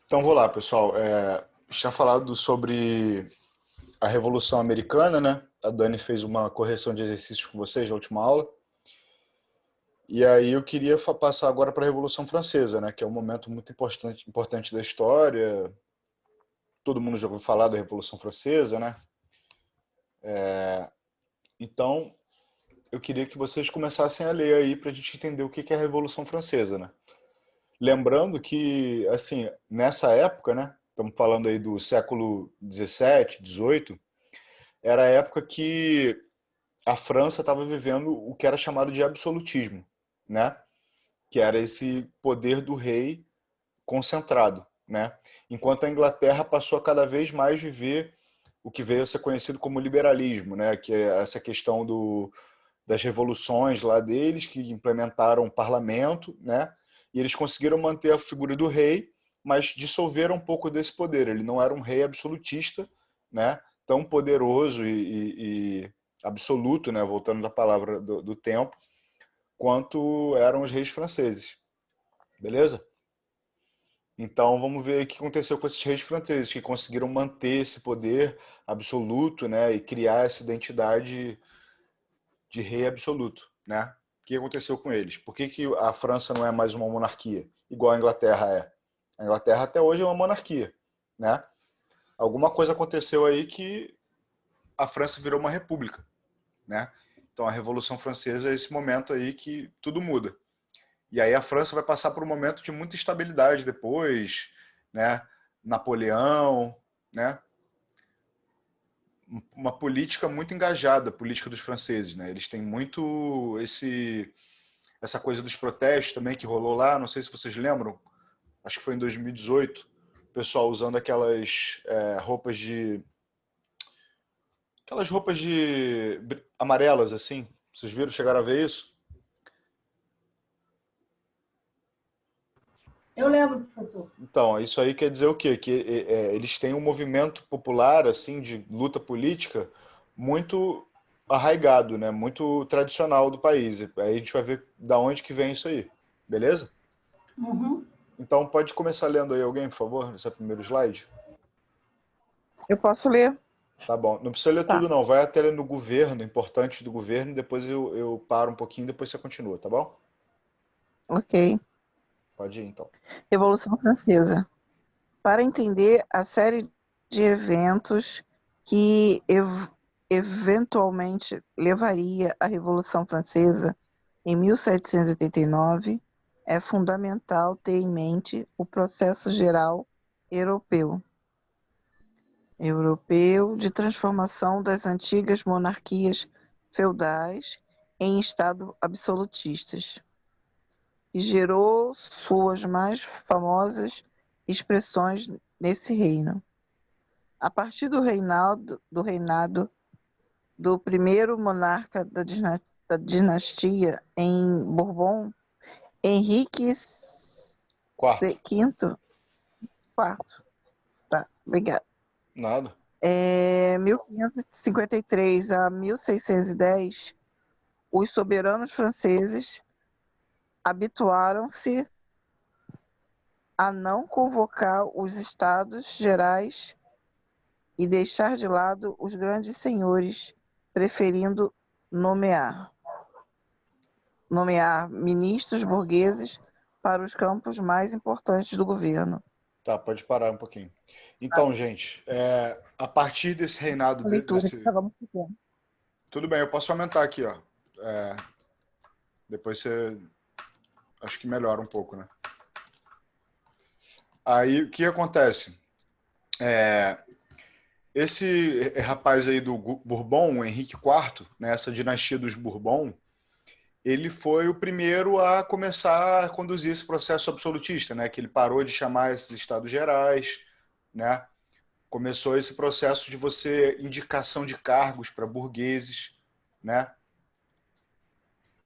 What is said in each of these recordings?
Então, vou lá, pessoal. Tinha falado sobre a Revolução Americana, né? A Dani fez uma correção de exercícios com vocês na última aula. E aí eu queria passar agora para a Revolução Francesa, né? Que é um momento muito importante da história. Todo mundo já ouviu falar da Revolução Francesa, né? Então, eu queria que vocês começassem a ler aí para a gente entender o que é a Revolução Francesa, né? Lembrando que, assim, nessa época, né? Estamos falando aí do século XVII, XVIII, era a época que a França estava vivendo o que era chamado de absolutismo, né? Que era esse poder do rei concentrado, né? Enquanto a Inglaterra passou a cada vez mais viver o que veio a ser conhecido como liberalismo, né? Que é essa questão das revoluções lá deles, que implementaram o parlamento, né? E eles conseguiram manter a figura do rei, mas dissolveram um pouco desse poder. Ele não era um rei absolutista, né? Tão poderoso e absoluto, né? Voltando da palavra do tempo, quanto eram os reis franceses. Beleza? Então vamos ver o que aconteceu com esses reis franceses, que conseguiram manter esse poder absoluto, né? E criar essa identidade de rei absoluto, né? O que aconteceu com eles? Por que a França não é mais uma monarquia, igual a Inglaterra é? A Inglaterra até hoje é uma monarquia, né? Alguma coisa aconteceu aí que a França virou uma república, né? Então a Revolução Francesa é esse momento aí que tudo muda. E aí a França vai passar por um momento de muita instabilidade depois, né? Napoleão, né? Uma política muito engajada, a política dos franceses, né? Eles têm muito essa coisa dos protestos também que rolou lá, não sei se vocês lembram, acho que foi em 2018, o pessoal usando aquelas roupas de amarelas assim. Vocês viram, chegaram a ver isso? Eu lembro, professor. Então, isso aí quer dizer o quê? Que eles têm um movimento popular assim de luta política muito arraigado, né? Muito tradicional do país. Aí a gente vai ver da onde que vem isso aí. Beleza? Uhum. Então pode começar lendo aí alguém, por favor, esse primeiro slide. Eu posso ler? Tá bom. Não precisa ler Tá, tudo, não. Vai até ler no governo, importante do governo, depois eu paro um pouquinho, depois você continua, tá bom? ok. Pode ir, então. Revolução Francesa. Para entender a série de eventos que eventualmente levaria à Revolução Francesa em 1789, é fundamental ter em mente o processo geral europeu. Europeu de transformação das antigas monarquias feudais em Estado absolutistas, que gerou suas mais famosas expressões nesse reino. A partir do reinado do primeiro monarca da dinastia em Bourbon, Henrique Quarto. V, quarto, tá, obrigada. Nada. 1553 a 1610, os soberanos franceses habituaram-se a não convocar os estados gerais e deixar de lado os grandes senhores, preferindo nomear ministros burgueses para os campos mais importantes do governo. Tá, pode parar um pouquinho. Então, gente, a partir desse reinado A leitura que desse. estávamos fazendo. Tudo bem, eu posso aumentar aqui, ó. Depois você. Acho que melhora um pouco, né? Aí o que acontece? Esse rapaz aí do Bourbon, o Henrique IV, né, essa dinastia dos Bourbon, ele foi o primeiro a começar a conduzir esse processo absolutista, né? Que ele parou de chamar esses estados gerais, né? Começou esse processo de você indicação de cargos para burgueses, né?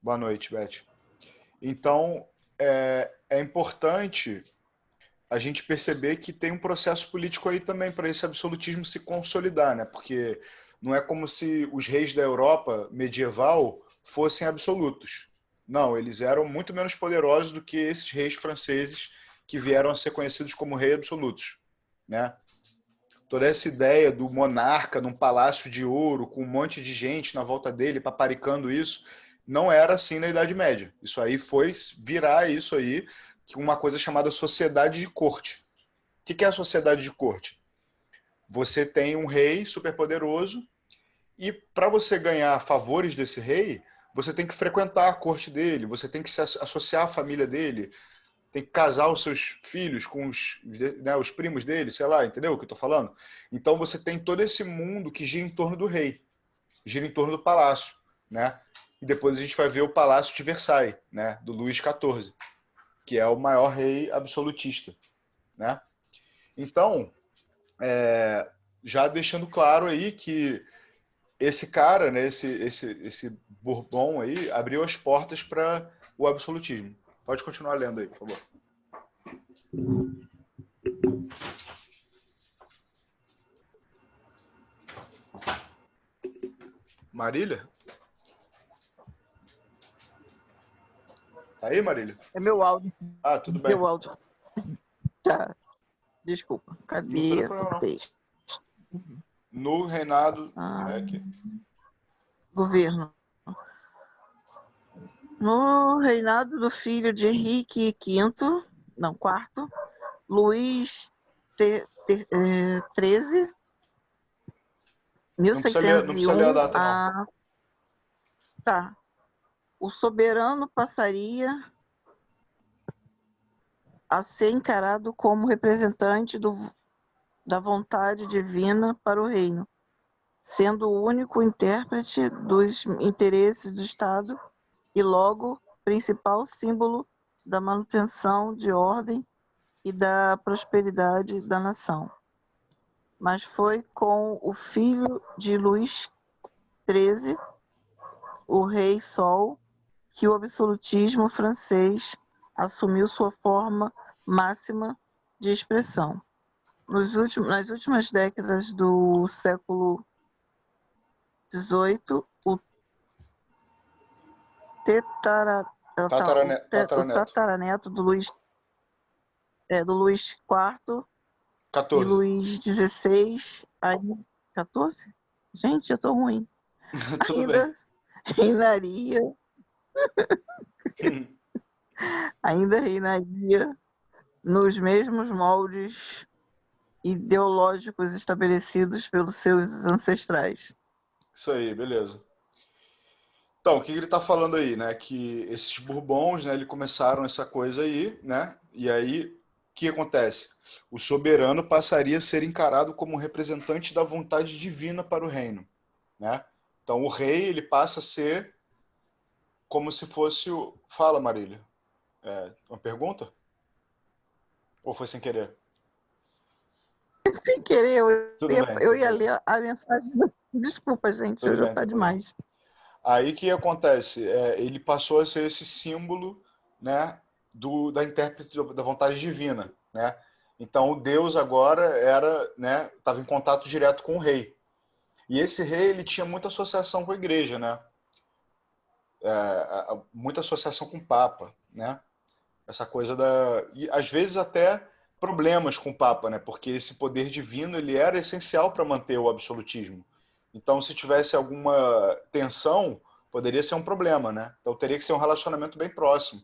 Boa noite, Beth. Então, é importante a gente perceber que tem um processo político aí também para esse absolutismo se consolidar, né? Porque não é como se os reis da Europa medieval fossem absolutos. Não, eles eram muito menos poderosos do que esses reis franceses que vieram a ser conhecidos como reis absolutos, né? Toda essa ideia do monarca num palácio de ouro, com um monte de gente na volta dele, paparicando isso, não era assim na Idade Média. Isso aí foi virar isso aí, uma coisa chamada sociedade de corte. O que é a sociedade de corte? Você tem um rei superpoderoso e para você ganhar favores desse rei, você tem que frequentar a corte dele, você tem que se associar à família dele, tem que casar os seus filhos com né, os primos dele, sei lá, entendeu o que eu estou falando? Então você tem todo esse mundo que gira em torno do rei, gira em torno do palácio, né? E depois a gente vai ver o Palácio de Versailles, né, do Luís XIV, que é o maior rei absolutista, né? Então, já deixando claro aí que esse cara, né, esse Bourbon aí, abriu as portas para o absolutismo. Pode continuar lendo aí, por favor. Marília? Tá aí, Marília? É meu áudio. Ah, tudo bem. Meu áudio. Tá. Desculpa. Não Cadê tem o problema, não. texto? No reinado... Governo. No reinado do filho de Henrique V, não, quarto, Luís XIII, Não precisa ler a 1601 data, não. a... Tá. O soberano passaria a ser encarado como representante da vontade divina para o reino, sendo o único intérprete dos interesses do Estado e logo principal símbolo da manutenção de ordem e da prosperidade da nação. Mas foi com o filho de Luís XIII, o Rei Sol, que o absolutismo francês assumiu sua forma máxima de expressão. Nas últimas décadas do século XVIII, o tataraneto do Luís IV e 14. Luís XVI, aí, 14? Gente, eu tô ruim. Tudo Ainda reinaria, bem. ainda reinaria nos mesmos moldes ideológicos estabelecidos pelos seus ancestrais. Isso aí, beleza. Então, o que ele está falando aí, né? Que esses Bourbons, né, eles começaram essa coisa aí, né? E aí, o que acontece? O soberano passaria a ser encarado como representante da vontade divina para o reino, né? Então, o rei, ele passa a ser como se fosse o... Fala, Marília. Uma pergunta? Ou foi sem querer? Sem querer, Tudo bem, eu ia tranquilo. ler a mensagem. Desculpa, gente, Tudo hoje bem, não tá tem problema. demais. Aí o que acontece? Ele passou a ser esse símbolo, né, da intérprete da vontade divina, né? Então o Deus agora era, né, estava em contato direto com o rei. E esse rei ele tinha muita associação com a igreja, né? Muita associação com o Papa, né? Essa coisa da e às vezes até problemas com o Papa, né? Porque esse poder divino ele era essencial para manter o absolutismo. Então, se tivesse alguma tensão, poderia ser um problema, né? Então, teria que ser um relacionamento bem próximo,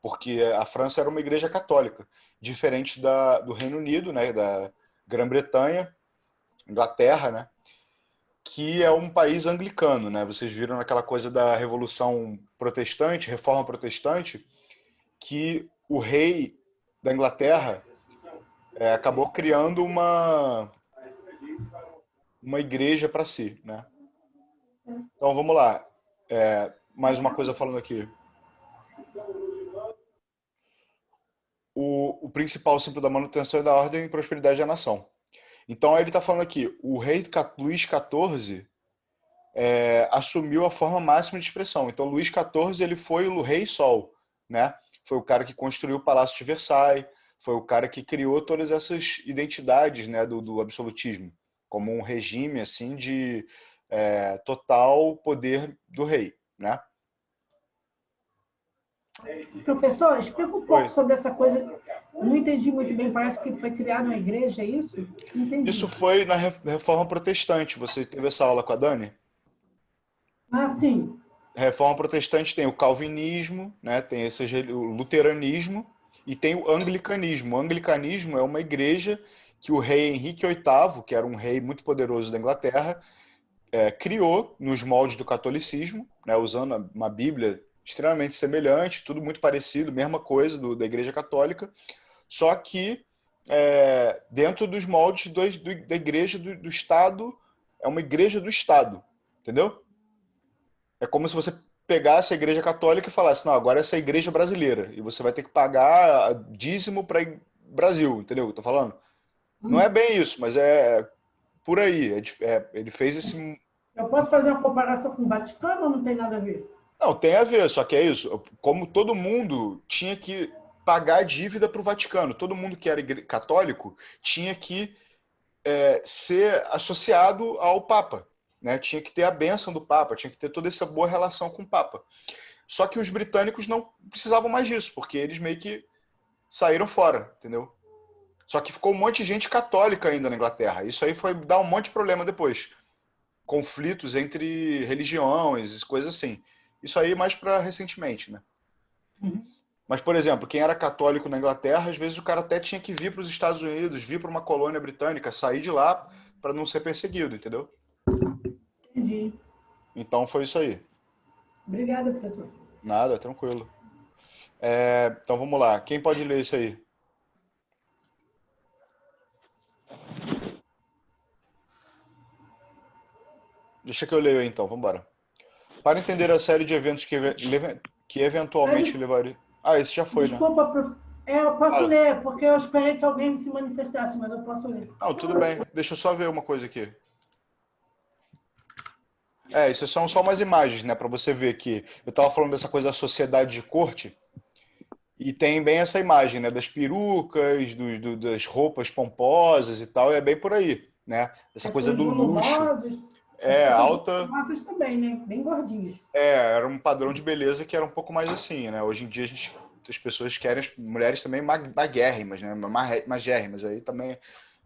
porque a França era uma igreja católica, diferente do Reino Unido, né? Da Grã-Bretanha, Inglaterra, né? Que é um país anglicano, né? Vocês viram naquela coisa da Revolução Protestante, Reforma Protestante, que o rei da Inglaterra acabou criando uma igreja para si, né? Então vamos lá. Mais uma coisa falando aqui. O principal símbolo da manutenção e da ordem e prosperidade da nação. Então ele está falando aqui, o rei Luís XIV assumiu a forma máxima de expressão. Então Luís XIV ele foi o rei Sol, né? Foi o cara que construiu o Palácio de Versailles, foi o cara que criou todas essas identidades, né, do absolutismo, como um regime assim de total poder do rei, né? Professor, explica um Oi. pouco sobre essa coisa. Eu não entendi muito bem, parece que foi criada uma igreja, é isso? Não Isso entendi. foi na Reforma Protestante. Você teve essa aula com a Dani? Ah, sim. A Reforma Protestante tem o calvinismo, né? Tem o luteranismo e tem o anglicanismo. O anglicanismo é uma igreja que o rei Henrique VIII, que era um rei muito poderoso da Inglaterra, criou nos moldes do catolicismo, né? Usando uma Bíblia extremamente semelhante, tudo muito parecido, mesma coisa da Igreja Católica, só que dentro dos moldes da igreja do Estado, é uma igreja do Estado, entendeu? É como se você pegasse a igreja católica e falasse, não, agora essa é a igreja brasileira, e você vai ter que pagar dízimo para Brasil, entendeu o que eu tô falando? Não é bem isso, mas é por aí. Ele fez esse... Eu posso fazer uma comparação com o Vaticano ou não tem nada a ver? Não, tem a ver, só que é isso. Como todo mundo tinha que pagar dívida para o Vaticano, todo mundo que era católico tinha que ser associado ao Papa, né? Tinha que ter a bênção do Papa, tinha que ter toda essa boa relação com o Papa. Só que os britânicos não precisavam mais disso, porque eles meio que saíram fora, entendeu? Só que ficou um monte de gente católica ainda na Inglaterra. Isso aí foi dar um monte de problema depois. Conflitos entre religiões, coisas assim. Isso aí mais para recentemente, né? Mas, por exemplo, quem era católico na Inglaterra, às vezes o cara até tinha que vir para os Estados Unidos, vir para uma colônia britânica, sair de lá para não ser perseguido, entendeu? Entendi. Então foi isso aí. Obrigada, professor. Nada, tranquilo. Então vamos lá. Quem pode ler isso aí? Deixa que eu leio aí então, vamos embora. Para entender a série de eventos que eventualmente levaria. Ah, esse já foi, né? Desculpa, eu posso Fala. ler, porque eu esperei que alguém se manifestasse, mas eu posso ler. Não, tudo bem. Deixa eu só ver uma coisa aqui. Isso são só umas imagens, né? Para você ver que eu estava falando dessa coisa da sociedade de corte e tem bem essa imagem, né? Das perucas, das roupas pomposas e tal, e é bem por aí, né? Essa coisa Pessoas do luxo. volumosas, as pessoas Alta. volumosas também, né? Bem gordinhas. Era um padrão de beleza que era um pouco mais assim, né? Hoje em dia as pessoas querem, as mulheres também maguérrimas, né? Magérrimas. Aí também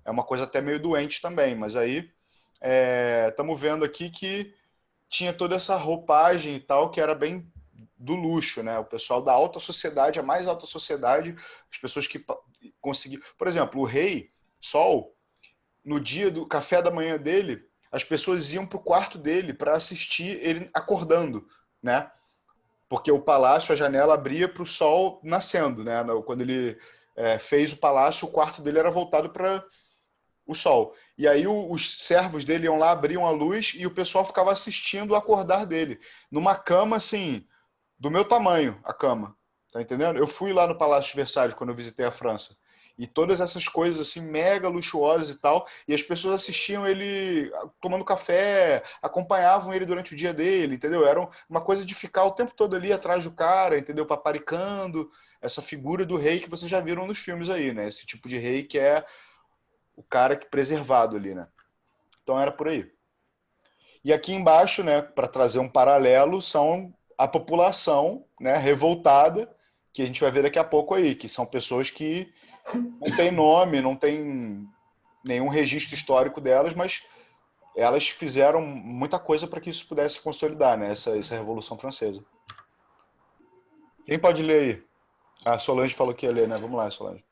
é uma coisa até meio doente também, mas aí estamos vendo aqui que tinha toda essa roupagem e tal que era bem do luxo, né? O pessoal da alta sociedade, a mais alta sociedade, as pessoas que conseguiam... Por exemplo, o rei Sol, no dia do café da manhã dele, as pessoas iam para o quarto dele para assistir ele acordando, né? Porque o palácio, a janela abria para o sol nascendo, né? Quando ele fez o palácio, o quarto dele era voltado para o sol. E aí os servos dele iam lá, abriam a luz e o pessoal ficava assistindo o acordar dele. Numa cama, assim, do meu tamanho, a cama. Tá entendendo? Eu fui lá no Palácio de Versalhes quando eu visitei a França. E todas essas coisas, assim, mega luxuosas e tal. E as pessoas assistiam ele tomando café, acompanhavam ele durante o dia dele, entendeu? Era uma coisa de ficar o tempo todo ali atrás do cara, entendeu? Paparicando. Essa figura do rei que vocês já viram nos filmes aí, né? Esse tipo de rei que é o cara que preservado ali, né? Então era por aí. E aqui embaixo, né, para trazer um paralelo, são a população, né, revoltada, que a gente vai ver daqui a pouco aí, que são pessoas que não têm nome, não têm nenhum registro histórico delas, mas elas fizeram muita coisa para que isso pudesse se consolidar, né, essa Revolução Francesa. Quem pode ler aí? A Solange falou que ia ler, né? Vamos lá, Solange.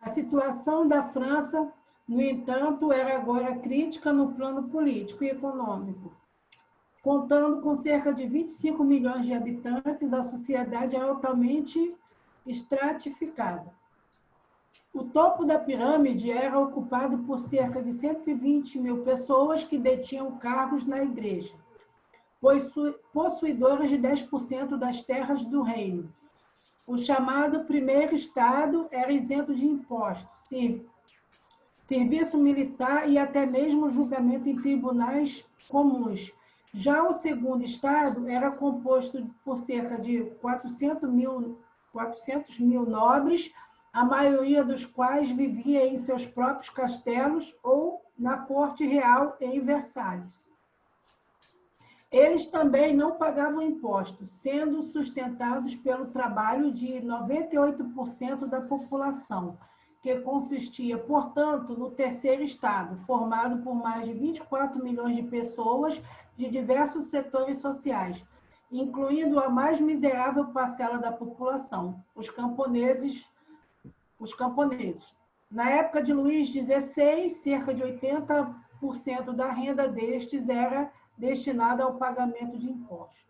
A situação da França, no entanto, era agora crítica no plano político e econômico. Contando com cerca de 25 milhões de habitantes, a sociedade é altamente estratificada. O topo da pirâmide era ocupado por cerca de 120 mil pessoas que detinham cargos na igreja, possuidoras de 10% das terras do reino. O chamado primeiro estado era isento de impostos, serviço militar e até mesmo julgamento em tribunais comuns. Já o segundo estado era composto por cerca de 400 mil nobres, a maioria dos quais vivia em seus próprios castelos ou na corte real em Versalhes. Eles também não pagavam impostos, sendo sustentados pelo trabalho de 98% da população, que consistia, portanto, no terceiro estado, formado por mais de 24 milhões de pessoas de diversos setores sociais, incluindo a mais miserável parcela da população, os camponeses. Na época de Luís XVI, cerca de 80% da renda destes era destinada ao pagamento de impostos.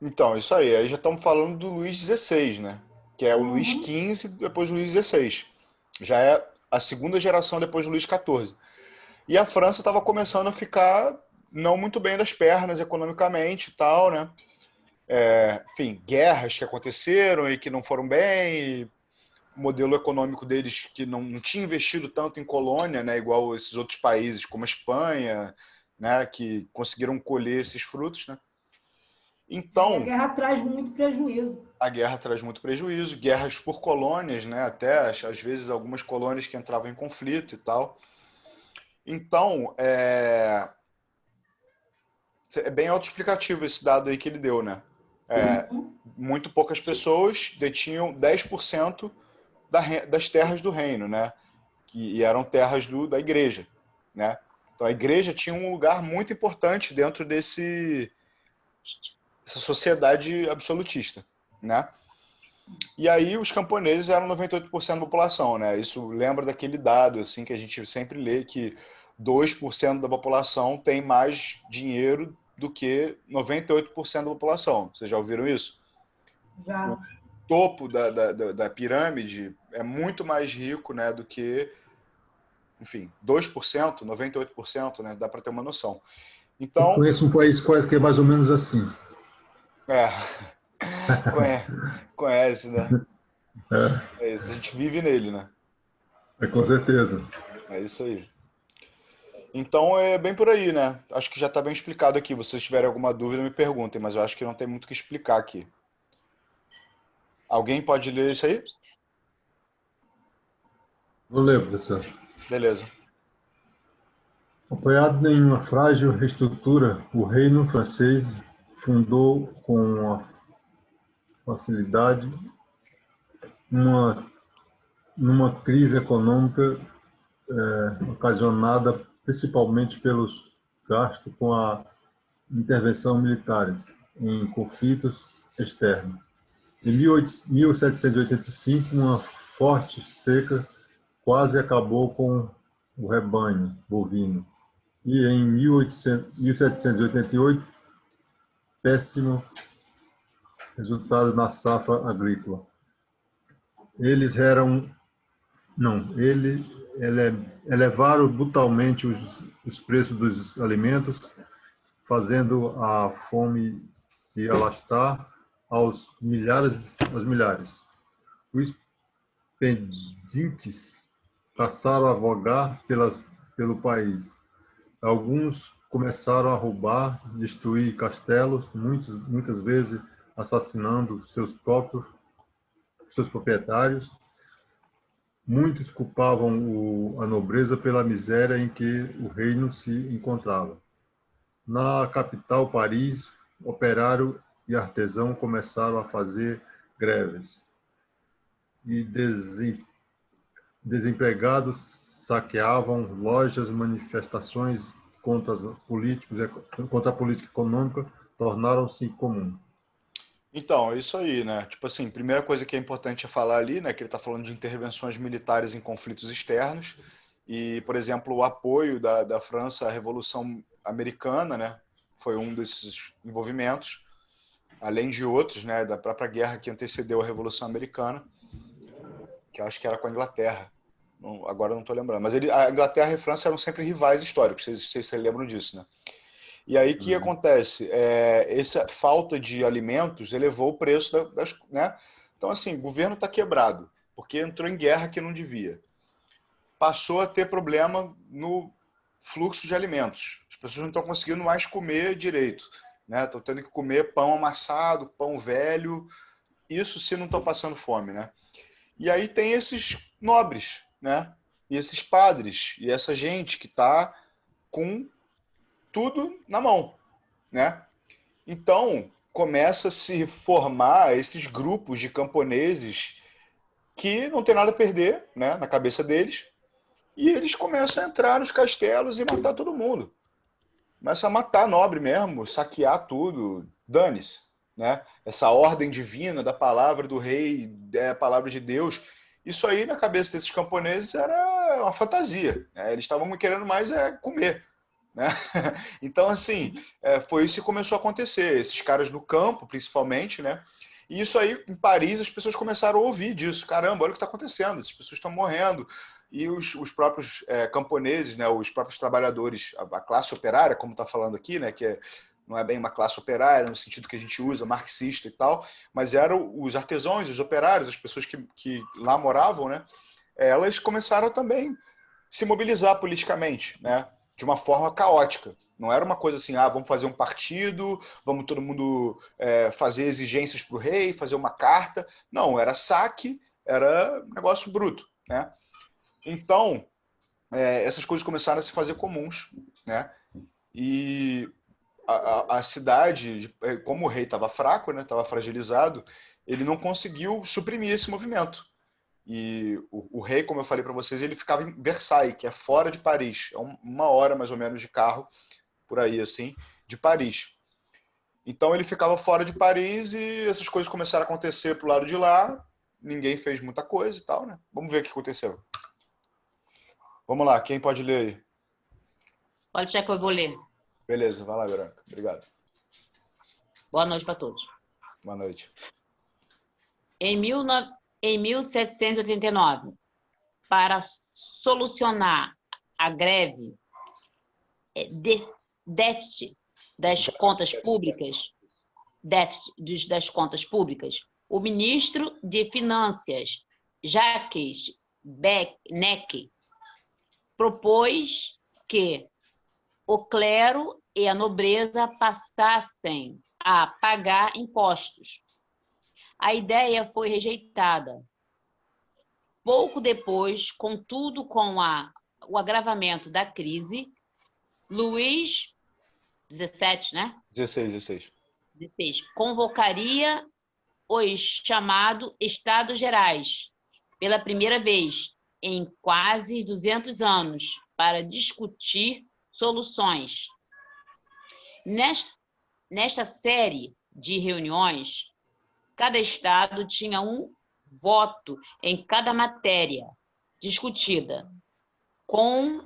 Então, isso aí. Aí já estamos falando do Luís XVI, né? Que é o Luís Uhum. XV depois do Luís XVI. Já é a segunda geração depois do Luís XIV. E a França estava começando a ficar não muito bem das pernas economicamente e tal, né? Enfim, guerras que aconteceram e que não foram bem, o modelo econômico deles que não tinha investido tanto em colônia, né? Igual esses outros países como a Espanha, né? Que conseguiram colher esses frutos, né? E a Então, guerra traz muito prejuízo. a guerra traz muito prejuízo, guerras por colônias, né? Até às vezes algumas colônias que entravam em conflito e tal. Então, é bem autoexplicativo esse dado aí que ele deu, né? Uhum. Muito poucas pessoas detinham 10% das terras do reino, né? E eram terras da igreja, né? Então a igreja tinha um lugar muito importante dentro dessa sociedade absolutista, né? E aí os camponeses eram 98% da população, né? Isso lembra daquele dado assim que a gente sempre lê que 2% da população tem mais dinheiro do que 98% da população. Vocês já ouviram isso? O Já. topo da pirâmide é muito mais rico, né, do que, enfim, 2%, 98%, né? Dá para ter uma noção. Eu Então, conheço um país que é mais ou menos assim. é, conhece, né? É, É isso, a gente vive nele, né? com certeza. É isso aí. Então é bem por aí, né? Acho que já está bem explicado aqui. Se vocês tiverem alguma dúvida, me perguntem, mas eu acho que não tem muito o que explicar aqui. Alguém pode ler isso aí? Vou ler, professor. Beleza. Apoiado em uma frágil reestrutura, o reino francês fundou com facilidade uma, numa crise econômica ocasionada principalmente pelos gastos com a intervenção militares em conflitos externos. Em 1785, uma forte seca quase acabou com o rebanho bovino. E em 1788, péssimo resultado na safra agrícola. Eles eram, não, elevaram brutalmente os preços dos alimentos, fazendo a fome se alastrar aos milhares. Os pedintes passaram a vogar pelo país. Alguns começaram a roubar, destruir castelos, muitas vezes assassinando seus proprietários. Muitos culpavam a nobreza pela miséria em que o reino se encontrava. Na capital, Paris, operário e artesão começaram a fazer greves. E desempregados saqueavam lojas, manifestações contra a política econômica tornaram-se comum. Então, é isso aí, né? Tipo assim, primeira coisa que é importante é falar ali, né, que ele está falando de intervenções militares em conflitos externos e, por exemplo, o apoio da França à Revolução Americana, né, foi um desses envolvimentos, além de outros, né, da própria guerra que antecedeu a Revolução Americana, que eu acho que era com a Inglaterra. Agora eu não estou lembrando. Mas a Inglaterra e a França eram sempre rivais históricos, vocês se lembram disso, né? E aí o que acontece? Essa falta de alimentos elevou o preço né? Então, assim, o governo está quebrado, porque entrou em guerra que não devia. Passou a ter problema no fluxo de alimentos. As pessoas não estão conseguindo mais comer direito, né? Estão tendo que comer pão amassado, pão velho, isso se não estão passando fome, né? E aí tem esses nobres, né? E esses padres, e essa gente que está com tudo na mão, né? Então, começa a se formar esses grupos de camponeses que não tem nada a perder, né, na cabeça deles, e eles começam a entrar nos castelos e matar todo mundo. Começa a matar nobre mesmo, saquear tudo, dane-se, né? Essa ordem divina da palavra do rei, a palavra de Deus, isso aí na cabeça desses camponeses era uma fantasia, né? Eles estavam querendo mais comer, né? Então, assim, foi isso que começou a acontecer. Esses caras no campo, principalmente, né? E isso aí, em Paris, as pessoas começaram a ouvir disso. Caramba, olha o que está acontecendo, essas pessoas estão morrendo. E os próprios camponeses, né, os próprios trabalhadores, a classe operária, como está falando aqui, né, não é bem uma classe operária no sentido que a gente usa, marxista e tal, mas eram os artesãos, os operários, as pessoas que lá moravam, né, elas começaram também se mobilizar politicamente, né, de uma forma caótica. Não era uma coisa assim, vamos fazer um partido, vamos todo mundo fazer exigências para o rei, fazer uma carta. Não, era saque, era negócio bruto, né? Então, essas coisas começaram a se fazer comuns, né? E a cidade, como o rei estava fraco, né? Estava fragilizado, ele não conseguiu suprimir esse movimento. E o rei, como eu falei para vocês, ele ficava em Versailles, que é fora de Paris. É uma hora, mais ou menos, de carro, por aí, assim, de Paris. Então, ele ficava fora de Paris e essas coisas começaram a acontecer pro lado de lá. Ninguém fez muita coisa e tal, né? Vamos ver o que aconteceu. Vamos lá, quem pode ler aí? Pode deixar que eu vou ler. Beleza, vai lá, Branca. Obrigado. Boa noite para todos. Boa noite. Em 1789, para solucionar a greve de déficit das contas públicas, o ministro de Finanças, Jacques Beck, propôs que o clero e a nobreza passassem a pagar impostos. A ideia foi rejeitada. Pouco depois, contudo, com o agravamento da crise, Luís XVII, né? 16. Convocaria os chamados Estados Gerais, pela primeira vez em quase 200 anos, para discutir soluções. Nesta série de reuniões, cada estado tinha um voto em cada matéria discutida, como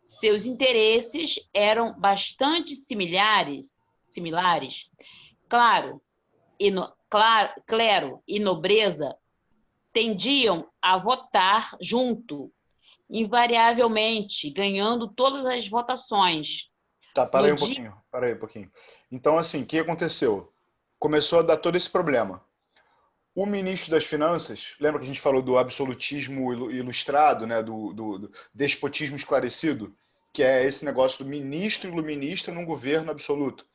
seus interesses eram bastante similares, clero e nobreza tendiam a votar junto, invariavelmente ganhando todas as votações. Tá, para aí um pouquinho. Então, assim, o que aconteceu? Começou a dar todo esse problema. O ministro das Finanças, lembra que a gente falou do absolutismo ilustrado, né, do despotismo esclarecido, que é esse negócio do ministro iluminista num governo absoluto.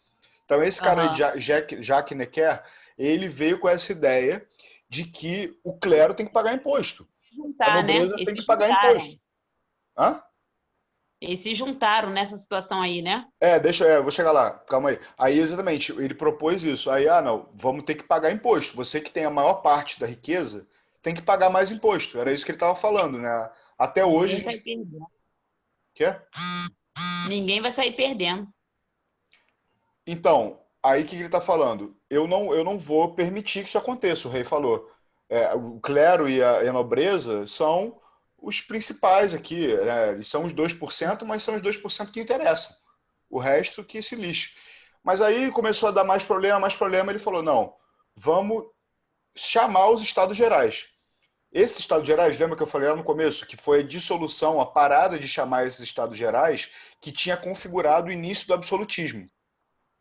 Então, esse cara aí, Jacques Necker, ele veio com essa ideia de que o clero tem que pagar imposto. A nobreza tem que pagar imposto. Hã? Eles se juntaram nessa situação aí, né? Vou chegar lá, calma aí. Aí, exatamente, ele propôs isso. Aí, não, vamos ter que pagar imposto. Você que tem a maior parte da riqueza, tem que pagar mais imposto. Era isso que ele estava falando, né? Até hoje... Ninguém vai perdendo. Quê? Ninguém vai sair perdendo. Então, aí o que ele está falando? Eu não vou permitir que isso aconteça, o rei falou. O clero e a nobreza são os principais aqui, né? Eles são os 2%, mas são os 2% que interessam. O resto que se lixe. Mas aí começou a dar mais problema, ele falou, não, vamos chamar os Estados Gerais. Esses Estados Gerais, lembra que eu falei lá no começo, que foi a dissolução, a parada de chamar esses Estados Gerais, que tinha configurado o início do absolutismo,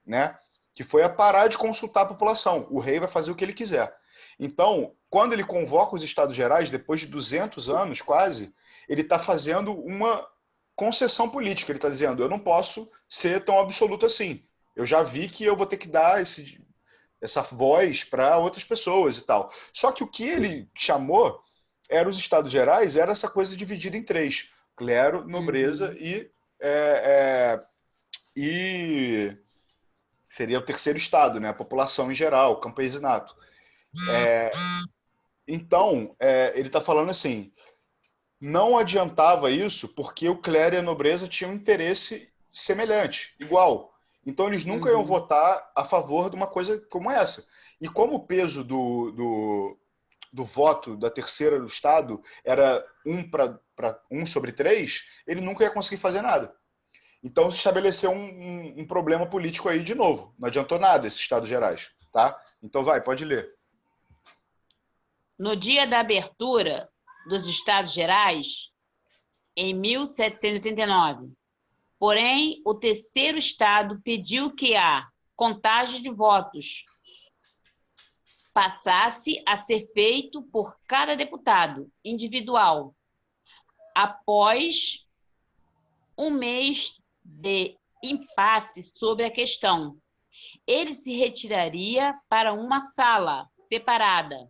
né? Que foi a parar de consultar a população. O rei vai fazer o que ele quiser. Então, quando ele convoca os Estados Gerais, depois de 200 anos quase, ele está fazendo uma concessão política. Ele está dizendo, eu não posso ser tão absoluto assim. Eu já vi que eu vou ter que dar essa voz para outras pessoas e tal. Só que o que ele chamou era os Estados Gerais, era essa coisa dividida em três. Clero, nobreza e e seria o terceiro estado, né? A população em geral, o campesinato. Então, ele está falando assim, não adiantava isso porque o clero e a nobreza tinham um interesse semelhante, igual. Então, eles nunca iam votar a favor de uma coisa como essa. E como o peso do voto da terceira do Estado era 1/3, ele nunca ia conseguir fazer nada. Então, se estabeleceu um problema político aí de novo. Não adiantou nada esses Estados Gerais. Tá? Então, pode ler. No dia da abertura dos Estados Gerais, em 1789, porém, o terceiro Estado pediu que a contagem de votos passasse a ser feito por cada deputado individual, após um mês de impasse sobre a questão. Ele se retiraria para uma sala separada,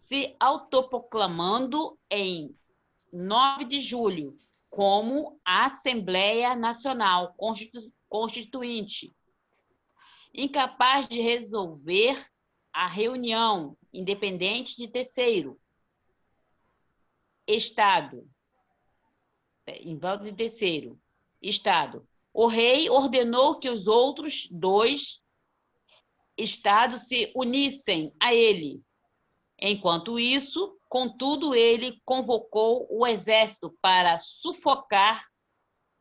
se autoproclamando em 9 de julho como a Assembleia Nacional Constituinte, incapaz de resolver a reunião, independente de terceiro Estado, em volta de terceiro Estado. O rei ordenou que os outros 2 estados se unissem a ele. Enquanto isso, contudo, ele convocou o exército para sufocar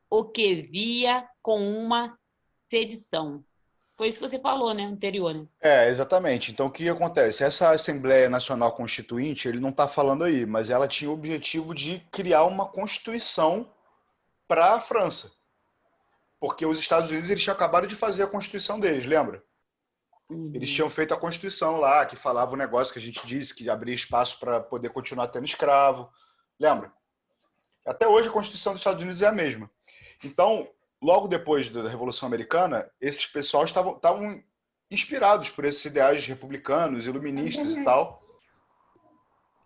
o que via com uma sedição. Foi isso que você falou, né? Anterior, né? Exatamente. Então, o que acontece? Essa Assembleia Nacional Constituinte, ele não está falando aí, mas ela tinha o objetivo de criar uma constituição para a França. Porque os Estados Unidos eles tinham acabado de fazer a Constituição deles, lembra? Eles tinham feito a Constituição lá, que falava o negócio que a gente disse, que abria espaço para poder continuar tendo escravo. Lembra? Até hoje a Constituição dos Estados Unidos é a mesma. Então, logo depois da Revolução Americana, esses pessoal estavam inspirados por esses ideais republicanos, iluministas e tal.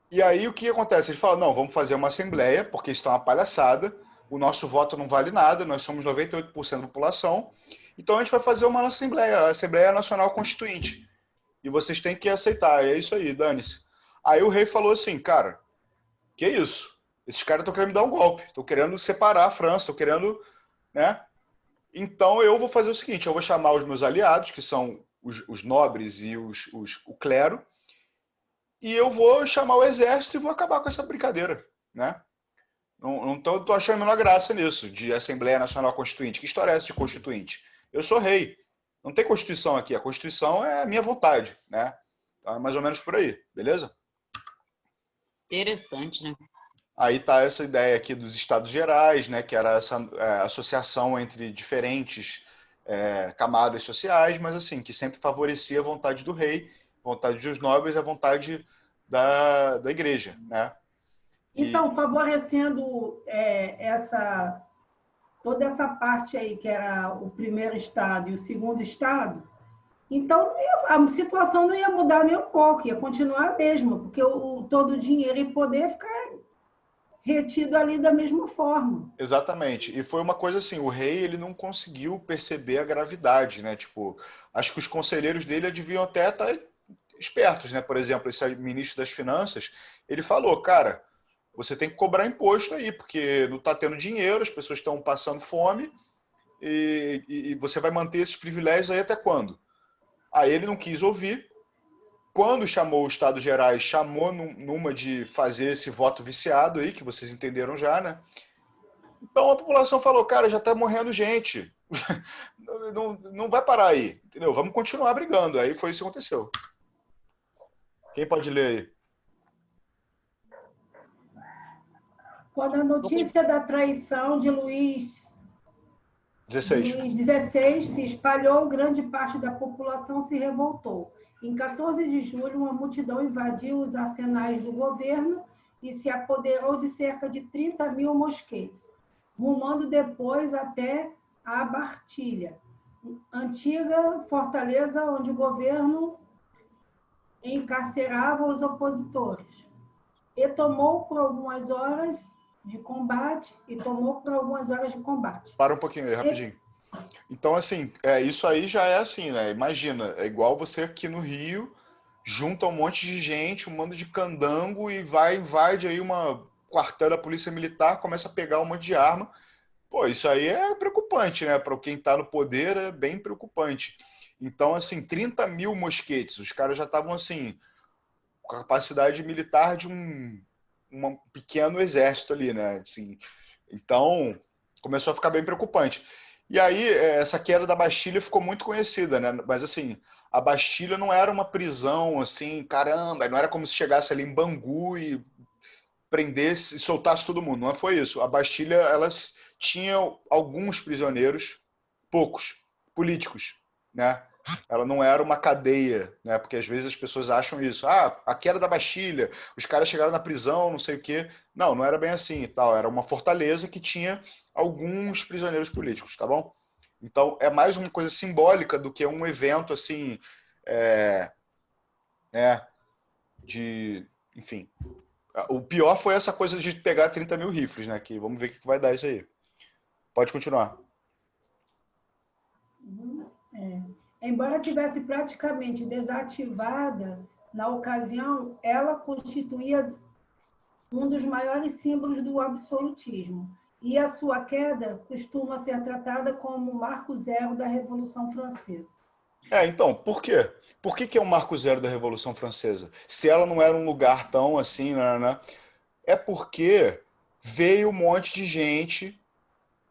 E aí o que acontece? Eles falam, não, vamos fazer uma assembleia, porque isso está uma palhaçada, o nosso voto não vale nada, nós somos 98% da população, então a gente vai fazer uma assembleia, a Assembleia Nacional Constituinte. E vocês têm que aceitar, é isso aí, dane-se. Aí o rei falou assim, cara, que isso? Esses caras estão querendo me dar um golpe, estão querendo separar a França, estão querendo, né? Então eu vou fazer o seguinte, eu vou chamar os meus aliados, que são os nobres e o clero, e eu vou chamar o exército e vou acabar com essa brincadeira, né? Não tô achando a menor graça nisso, de Assembleia Nacional Constituinte. Que história é essa de Constituinte? Eu sou rei. Não tem Constituição aqui. A Constituição é a minha vontade, né? Então é mais ou menos por aí, beleza? Interessante, né? Aí tá essa ideia aqui dos Estados Gerais, né? Que era essa associação entre diferentes camadas sociais, mas assim, que sempre favorecia a vontade do rei, a vontade dos nobres e a vontade da igreja, né? Então, favorecendo toda essa parte aí, que era o primeiro estado e o segundo estado, então a situação não ia mudar nem um pouco, ia continuar a mesma, porque todo o dinheiro e poder ia ficar retido ali da mesma forma. Exatamente. E foi uma coisa assim, o rei ele não conseguiu perceber a gravidade, né? Tipo, acho que os conselheiros dele deviam até estar espertos, né? Por exemplo, esse ministro das Finanças, ele falou, cara, você tem que cobrar imposto aí, porque não está tendo dinheiro, as pessoas estão passando fome e você vai manter esses privilégios aí até quando? Aí ele não quis ouvir. Quando chamou os Estados Gerais, chamou numa de fazer esse voto viciado aí, que vocês entenderam já, né? Então a população falou, cara, já está morrendo gente. Não vai parar aí, entendeu? Vamos continuar brigando. Aí foi isso que aconteceu. Quem pode ler aí? Quando a notícia da traição de Luís 16. XVI se espalhou, grande parte da população se revoltou. Em 14 de julho, uma multidão invadiu os arsenais do governo e se apoderou de cerca de 30.000 mosquetes, rumando depois até a Bartilha, antiga fortaleza onde o governo encarcerava os opositores. E tomou por algumas horas de combate. Para um pouquinho aí, rapidinho. Então, assim, isso aí já é assim, né? Imagina, é igual você aqui no Rio, junta um monte de gente, um bando de candango e vai, invade aí uma quartel da Polícia Militar, começa a pegar um monte de arma. Pô, isso aí é preocupante, né? Para quem está no poder é bem preocupante. Então, assim, 30 mil mosquetes, os caras já estavam assim, com a capacidade militar de um pequeno exército ali, né? Assim, então, começou a ficar bem preocupante. E aí, essa queda da Bastilha ficou muito conhecida, né? Mas, assim, a Bastilha não era uma prisão, assim, caramba, não era como se chegasse ali em Bangu e prendesse e soltasse todo mundo. Não foi isso. A Bastilha, elas tinham alguns prisioneiros, poucos, políticos, né? Ela não era uma cadeia, né? Porque às vezes as pessoas acham isso. Ah, a queda da Bastilha, os caras chegaram na prisão, não sei o quê. Não, não era bem assim e tal. Era uma fortaleza que tinha alguns prisioneiros políticos, tá bom? Então é mais uma coisa simbólica do que um evento assim, né? De, enfim. O pior foi essa coisa de pegar 30 mil rifles, né? Que vamos ver o que vai dar isso aí. Pode continuar. É. Embora tivesse praticamente desativada, na ocasião, ela constituía um dos maiores símbolos do absolutismo, e a sua queda costuma ser tratada como o marco zero da Revolução Francesa. Então, por quê? Por que é o marco zero da Revolução Francesa? Se ela não era um lugar tão assim, né? É porque veio um monte de gente.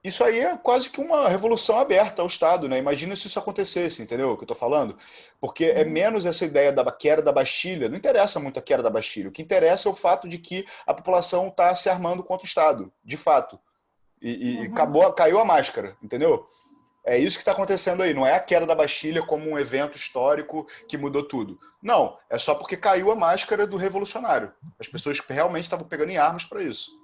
Isso aí é quase que uma revolução aberta ao Estado, né? Imagina se isso acontecesse, entendeu o que eu tô falando? Porque é menos essa ideia da queda da Bastilha, não interessa muito a queda da Bastilha. O que interessa é o fato de que a população está se armando contra o Estado, de fato. E acabou, caiu a máscara, entendeu? É isso que está acontecendo aí. Não é a queda da Bastilha como um evento histórico que mudou tudo. Não, é só porque caiu a máscara do revolucionário. As pessoas realmente estavam pegando em armas para isso.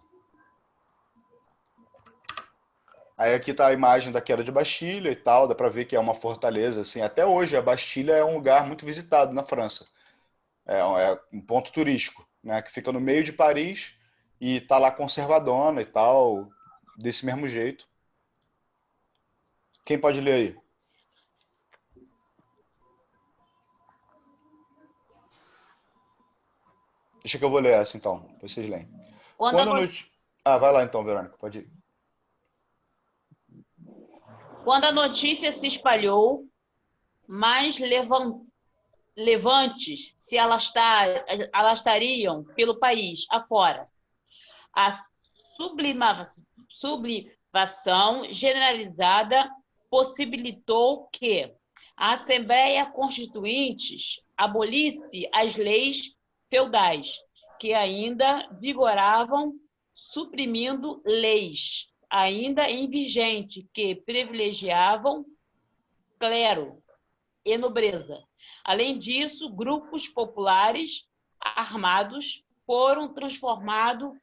Aí aqui está a imagem da queda de Bastilha e tal, dá para ver que é uma fortaleza. Assim, até hoje a Bastilha é um lugar muito visitado na França. É um ponto turístico, né? Que fica no meio de Paris e está lá conservadona e tal, desse mesmo jeito. Quem pode ler aí? Deixa que eu vou ler essa então, vocês leem. Quando no... vai lá então, Verônica, pode ir. Quando a notícia se espalhou, mais levantes se alastrariam pelo país afora. A sublimação generalizada possibilitou que a Assembleia Constituinte abolisse as leis feudais que ainda vigoravam, suprimindo leis ainda em vigente que privilegiavam clero e nobreza. Além disso, grupos populares armados foram transformados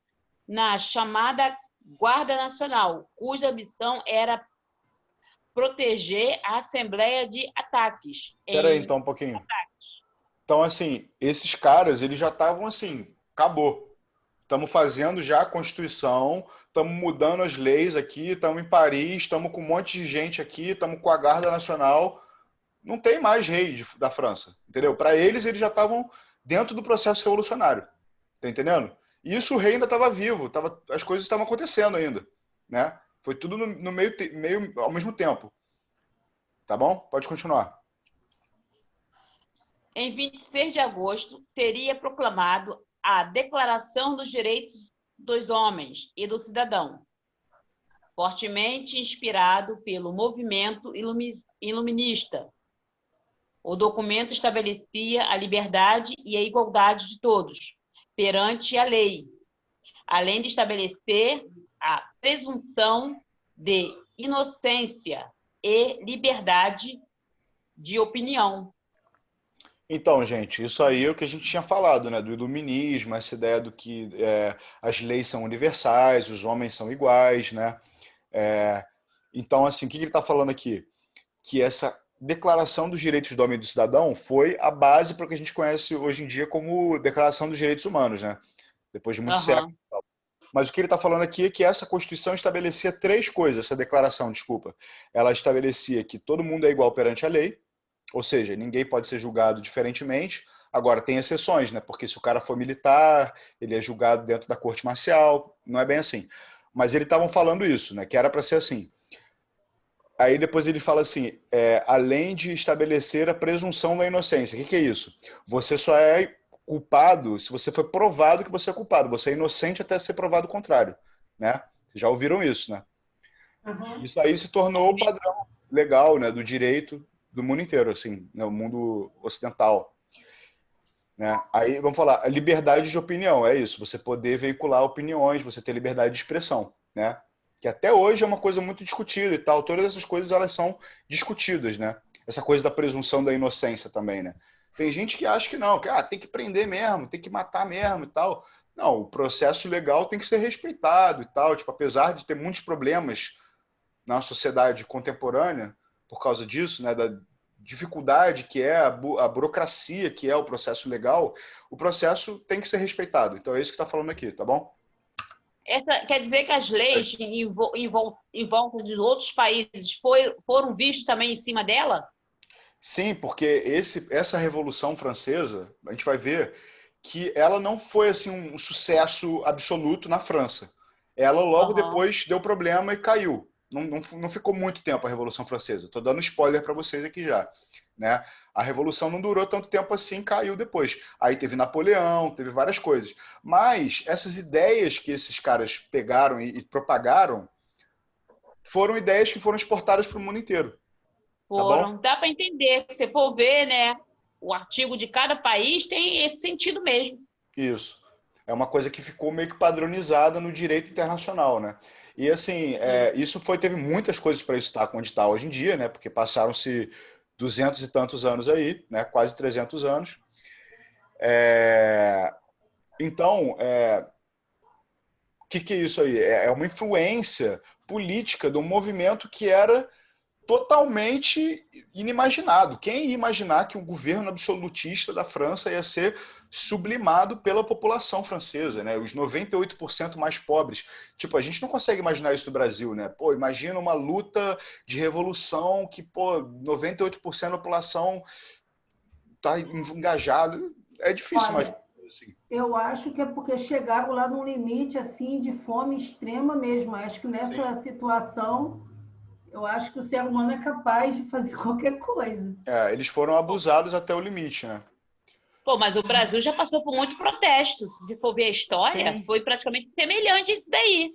na chamada Guarda Nacional, cuja missão era proteger a Assembleia de ataques. Espera aí então um pouquinho. Então, assim, esses caras, eles já estavam assim, acabou. Estamos fazendo já a Constituição, estamos mudando as leis aqui, estamos em Paris, estamos com um monte de gente aqui, estamos com a Guarda Nacional. Não tem mais rei da França, entendeu? Para eles já estavam dentro do processo revolucionário, tá entendendo? E isso o rei ainda estava vivo, as coisas estavam acontecendo ainda, né? Foi tudo no meio ao mesmo tempo. Tá bom? Pode continuar. Em 26 de agosto, seria proclamado a Declaração dos Direitos dos Homens e do Cidadão, fortemente inspirado pelo movimento iluminista. O documento estabelecia a liberdade e a igualdade de todos perante a lei, além de estabelecer a presunção de inocência e liberdade de opinião. Então, gente, isso aí é o que a gente tinha falado, né? Do iluminismo, essa ideia do que as leis são universais, os homens são iguais, né? Então, assim, o que ele está falando aqui? Que essa Declaração dos Direitos do Homem e do Cidadão foi a base para o que a gente conhece hoje em dia como Declaração dos Direitos Humanos, né? Depois de muitos séculos. Mas o que ele está falando aqui é que essa Constituição estabelecia três coisas, essa declaração, desculpa. Ela estabelecia que todo mundo é igual perante a lei, ou seja, ninguém pode ser julgado diferentemente. Agora, tem exceções, né? Porque se o cara for militar, ele é julgado dentro da corte marcial, não é bem assim. Mas eles estavam falando isso, né? Que era para ser assim. Aí depois ele fala assim, além de estabelecer a presunção da inocência. O que é isso? Você só é culpado se você foi provado que você é culpado. Você é inocente até ser provado o contrário, né? Já ouviram isso, né? Uhum. Isso aí se tornou o padrão legal, né, do direito do mundo inteiro, assim, no mundo ocidental, né? Aí vamos falar, a liberdade de opinião é isso, você poder veicular opiniões, você ter liberdade de expressão, né? Que até hoje é uma coisa muito discutida e tal. Todas essas coisas elas são discutidas, né? Essa coisa da presunção da inocência também, né? Tem gente que acha que não, que tem que prender mesmo, tem que matar mesmo e tal. Não, o processo legal tem que ser respeitado e tal. Tipo, apesar de ter muitos problemas na sociedade contemporânea por causa disso, né, da dificuldade que é a burocracia que é o processo legal, o processo tem que ser respeitado. Então é isso que está falando aqui, tá bom? Quer dizer que as leis em volta de outros países foram vistas também em cima dela? Sim, porque essa Revolução Francesa, a gente vai ver que ela não foi assim um sucesso absoluto na França. Ela logo Aham. depois deu problema e caiu. Não ficou muito tempo a Revolução Francesa. Estou dando spoiler para vocês aqui já, né? A Revolução não durou tanto tempo assim, caiu depois. Aí teve Napoleão, teve várias coisas. Mas essas ideias que esses caras pegaram e propagaram foram ideias que foram exportadas para o mundo inteiro, tá bom? Foram. Dá para entender. Se você for ver, né? O artigo de cada país tem esse sentido mesmo. Isso. É uma coisa que ficou meio que padronizada no direito internacional, né? E assim, Sim. isso teve muitas coisas para isso estar onde está hoje em dia, né? Porque passaram-se 200 e tantos anos aí, né? Quase 300 anos. É, Então, o que é isso aí? É uma influência política de um movimento que era totalmente inimaginado. Quem ia imaginar que o governo absolutista da França ia ser sublimado pela população francesa, né? Os 98% mais pobres. Tipo, a gente não consegue imaginar isso no Brasil, né? Pô, imagina uma luta de revolução que, pô, 98% da população tá engajada. É difícil imaginar Olha, assim. eu acho que é porque chegaram lá num limite assim de fome extrema mesmo. Acho que nessa situação, eu acho que o ser humano é capaz de fazer qualquer coisa. Eles foram abusados até o limite, né? Pô, mas o Brasil já passou por muito protesto. Se for ver a história, Sim. foi praticamente semelhante a isso daí.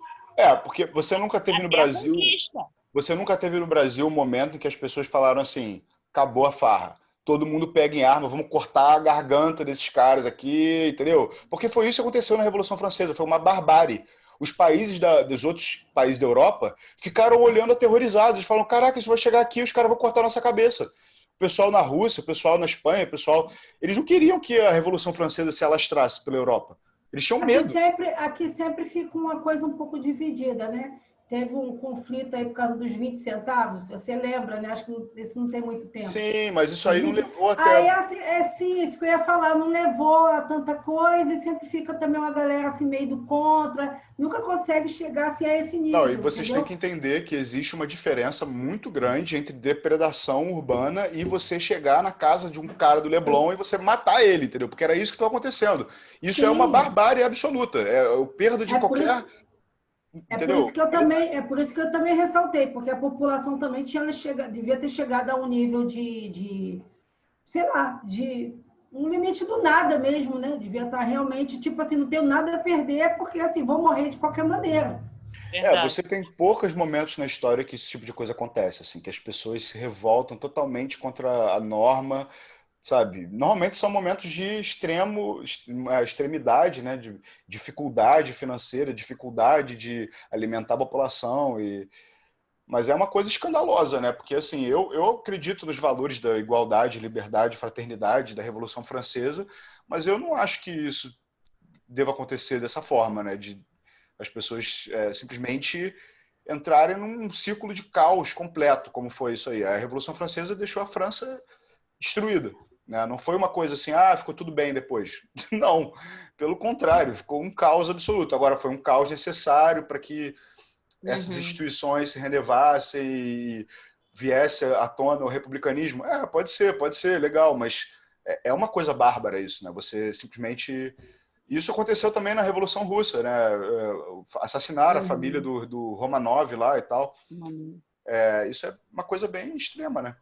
Porque você nunca teve no Até a Brasil. conquista. Você nunca teve no Brasil um momento em que as pessoas falaram assim: acabou a farra. Todo mundo pega em arma, vamos cortar a garganta desses caras aqui, entendeu? Porque foi isso que aconteceu na Revolução Francesa, foi uma barbárie. Os países dos outros países da Europa ficaram olhando aterrorizados, falam: caraca, isso vai chegar aqui, os caras vão cortar a nossa cabeça. O pessoal na Rússia, o pessoal na Espanha, o pessoal. Eles não queriam que a Revolução Francesa se alastrasse pela Europa. Eles tinham medo. Aqui sempre fica uma coisa um pouco dividida, né? Teve um conflito aí por causa dos 20 centavos, você lembra, né? Acho que isso não tem muito tempo. Sim, mas isso Os aí não 20... levou Aí, até. assim, sim, isso que eu ia falar, não levou a tanta coisa e sempre fica também uma galera assim meio do contra, nunca consegue chegar assim, a esse Não, e nível, vocês têm entendeu? que entender que existe uma diferença muito grande entre depredação urbana e você chegar na casa de um cara do Leblon e você matar ele, entendeu? Porque era isso que estava acontecendo. Isso é uma Sim, barbárie absoluta. É o perda de é por qualquer. isso, Entendeu? é por isso que eu também ressaltei, porque a população também devia ter chegado a um nível sei lá, de um limite do nada mesmo, né? Devia estar realmente, tipo assim, não tenho nada a perder, porque assim, vou morrer de qualquer maneira. Verdade. Você tem poucos momentos na história que esse tipo de coisa acontece, assim, que as pessoas se revoltam totalmente contra a norma, sabe? Normalmente são momentos de extremidade, né? De dificuldade financeira, dificuldade de alimentar a população mas é uma coisa escandalosa, né? Porque assim, eu acredito nos valores da igualdade, liberdade, fraternidade da Revolução Francesa, mas eu não acho que isso deva acontecer dessa forma, né? De as pessoas simplesmente entrarem num ciclo de caos completo, como foi isso aí. A Revolução Francesa deixou a França destruída, né? Não foi uma coisa assim, ficou tudo bem depois. Não, pelo contrário, ficou um caos absoluto. Agora, foi um caos necessário para que essas instituições se renovassem e viesse à tona o republicanismo. Pode ser, legal, mas é uma coisa bárbara isso, né? Você simplesmente... Isso aconteceu também na Revolução Russa, né? Assassinaram a família do Romanov lá e tal. Isso é uma coisa bem extrema, né?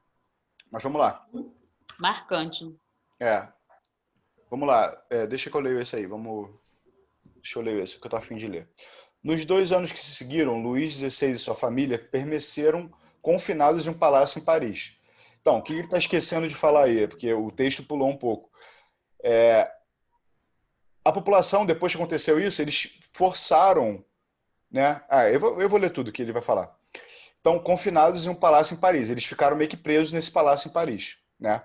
Mas vamos lá. Marcante. Vamos lá. Deixa que eu leio esse aí. Deixa eu ler esse, que eu tô a fim de ler. Nos 2 anos que se seguiram, Luís XVI e sua família permaneceram confinados em um palácio em Paris. Então, o que ele está esquecendo de falar aí? Porque o texto pulou um pouco. A população, depois que aconteceu isso, eles forçaram, né? Eu vou ler tudo que ele vai falar. Então, confinados em um palácio em Paris. Eles ficaram meio que presos nesse palácio em Paris, né?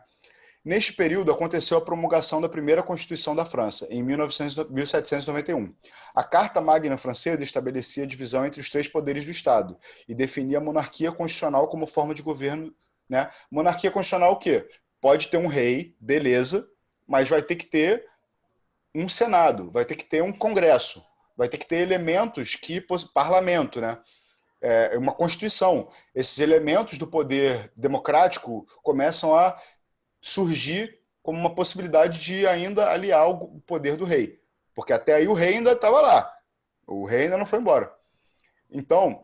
Neste período, aconteceu a promulgação da primeira Constituição da França, em 1791. A Carta Magna Francesa estabelecia a divisão entre os 3 poderes do Estado e definia a monarquia constitucional como forma de governo, né? Monarquia constitucional o quê? Pode ter um rei, beleza, mas vai ter que ter um Senado, vai ter que ter um Congresso, vai ter que ter elementos parlamento, né? Uma Constituição. Esses elementos do poder democrático começam a surgir como uma possibilidade de ainda aliar o poder do rei. Porque até aí o rei ainda estava lá. O rei ainda não foi embora. Então,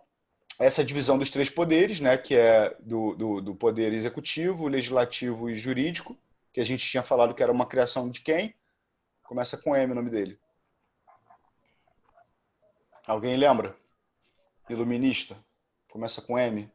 essa divisão dos 3 poderes, né, que é do poder executivo, legislativo e jurídico, que a gente tinha falado que era uma criação de quem? Começa com M o nome dele. Alguém lembra? Iluminista. Começa com M.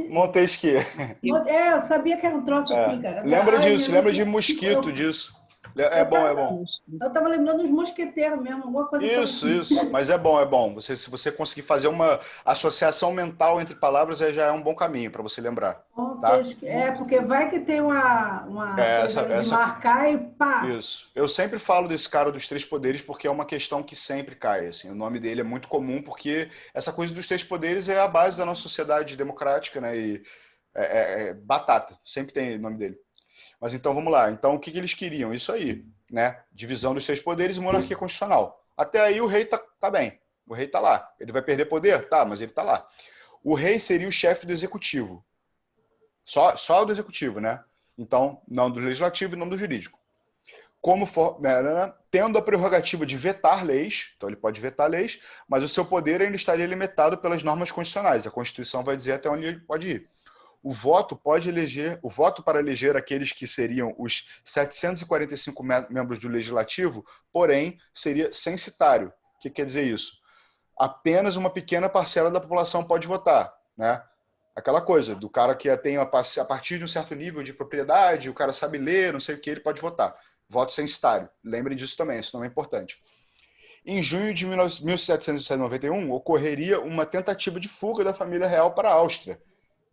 Montesquieu. Eu sabia que era um troço assim, cara. Lembra de mosquito disso. É bom. Eu estava lembrando dos mosqueteiros mesmo, alguma coisa Isso. Mas é bom. Se você conseguir fazer uma associação mental entre palavras, já é um bom caminho para você lembrar. Tá? Porque vai que tem uma coisa de marcar e pá. Isso. Eu sempre falo desse cara dos 3 poderes porque é uma questão que sempre cai. Assim. O nome dele é muito comum porque essa coisa dos 3 poderes é a base da nossa sociedade democrática, né? E batata. Sempre tem o nome dele. Mas então vamos lá. Então o que eles queriam? Isso aí, né? Divisão dos 3 poderes e monarquia constitucional. Até aí o rei tá bem. O rei tá lá. Ele vai perder poder? Tá, mas ele tá lá. O rei seria o chefe do executivo. Só do executivo, né? Então, não do legislativo e não do jurídico. Tendo a prerrogativa de vetar leis, então ele pode vetar leis, mas o seu poder ainda estaria limitado pelas normas constitucionais. A Constituição vai dizer até onde ele pode ir. O voto para eleger aqueles que seriam os 745 membros do Legislativo, porém, seria censitário. O que quer dizer isso? Apenas uma pequena parcela da população pode votar, né? Aquela coisa do cara que tem a partir de um certo nível de propriedade, o cara sabe ler, não sei o que, ele pode votar. Voto censitário. Lembrem disso também, isso não é importante. Em junho de 1791, ocorreria uma tentativa de fuga da família real para a Áustria,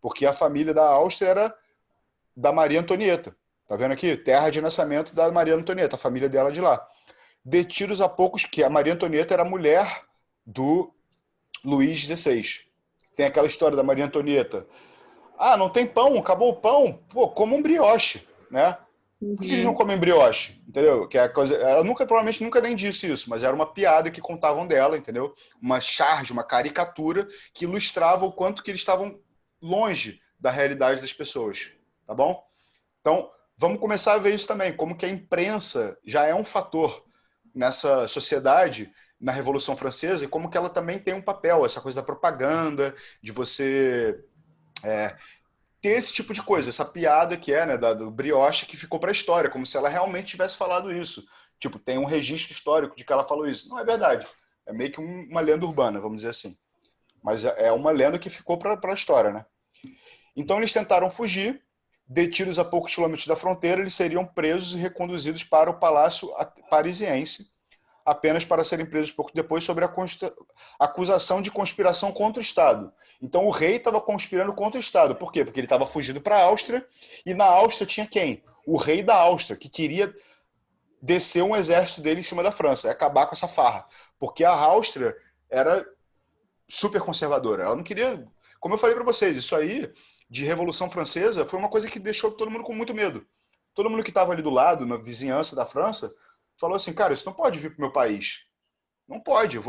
porque a família da Áustria era da Maria Antonieta. Tá vendo aqui? Terra de nascimento da Maria Antonieta, a família dela de lá. Detidos há poucos, que a Maria Antonieta era mulher do Luís XVI. Tem aquela história da Maria Antonieta. Não tem pão, acabou o pão. Pô, como um brioche, né? Por que eles não comem brioche? Entendeu? Que é a coisa, ela provavelmente nunca nem disse isso, mas era uma piada que contavam dela, entendeu? Uma charge, uma caricatura que ilustrava o quanto que eles estavam longe da realidade das pessoas, tá bom? Então, vamos começar a ver isso também, como que a imprensa já é um fator nessa sociedade, na Revolução Francesa, e como que ela também tem um papel, essa coisa da propaganda, de você ter esse tipo de coisa, essa piada que né, do brioche que ficou para a história, como se ela realmente tivesse falado isso. Tipo, tem um registro histórico de que ela falou isso. Não é verdade. É meio que uma lenda urbana, vamos dizer assim. Mas é uma lenda que ficou para a história, né? Então eles tentaram fugir, detidos a poucos quilômetros da fronteira, eles seriam presos e reconduzidos para o Palácio Parisiense, apenas para serem presos pouco depois sobre a acusação de conspiração contra o Estado. Então o rei estava conspirando contra o Estado. Por quê? Porque ele estava fugindo para a Áustria, e na Áustria tinha quem? O rei da Áustria, que queria descer um exército dele em cima da França, e acabar com essa farra. Porque a Áustria era super conservadora. Ela não queria... Como eu falei para vocês, isso aí de Revolução Francesa foi uma coisa que deixou todo mundo com muito medo. Todo mundo que estava ali do lado, na vizinhança da França, falou assim, cara, isso não pode vir para o meu país. Não pode, eu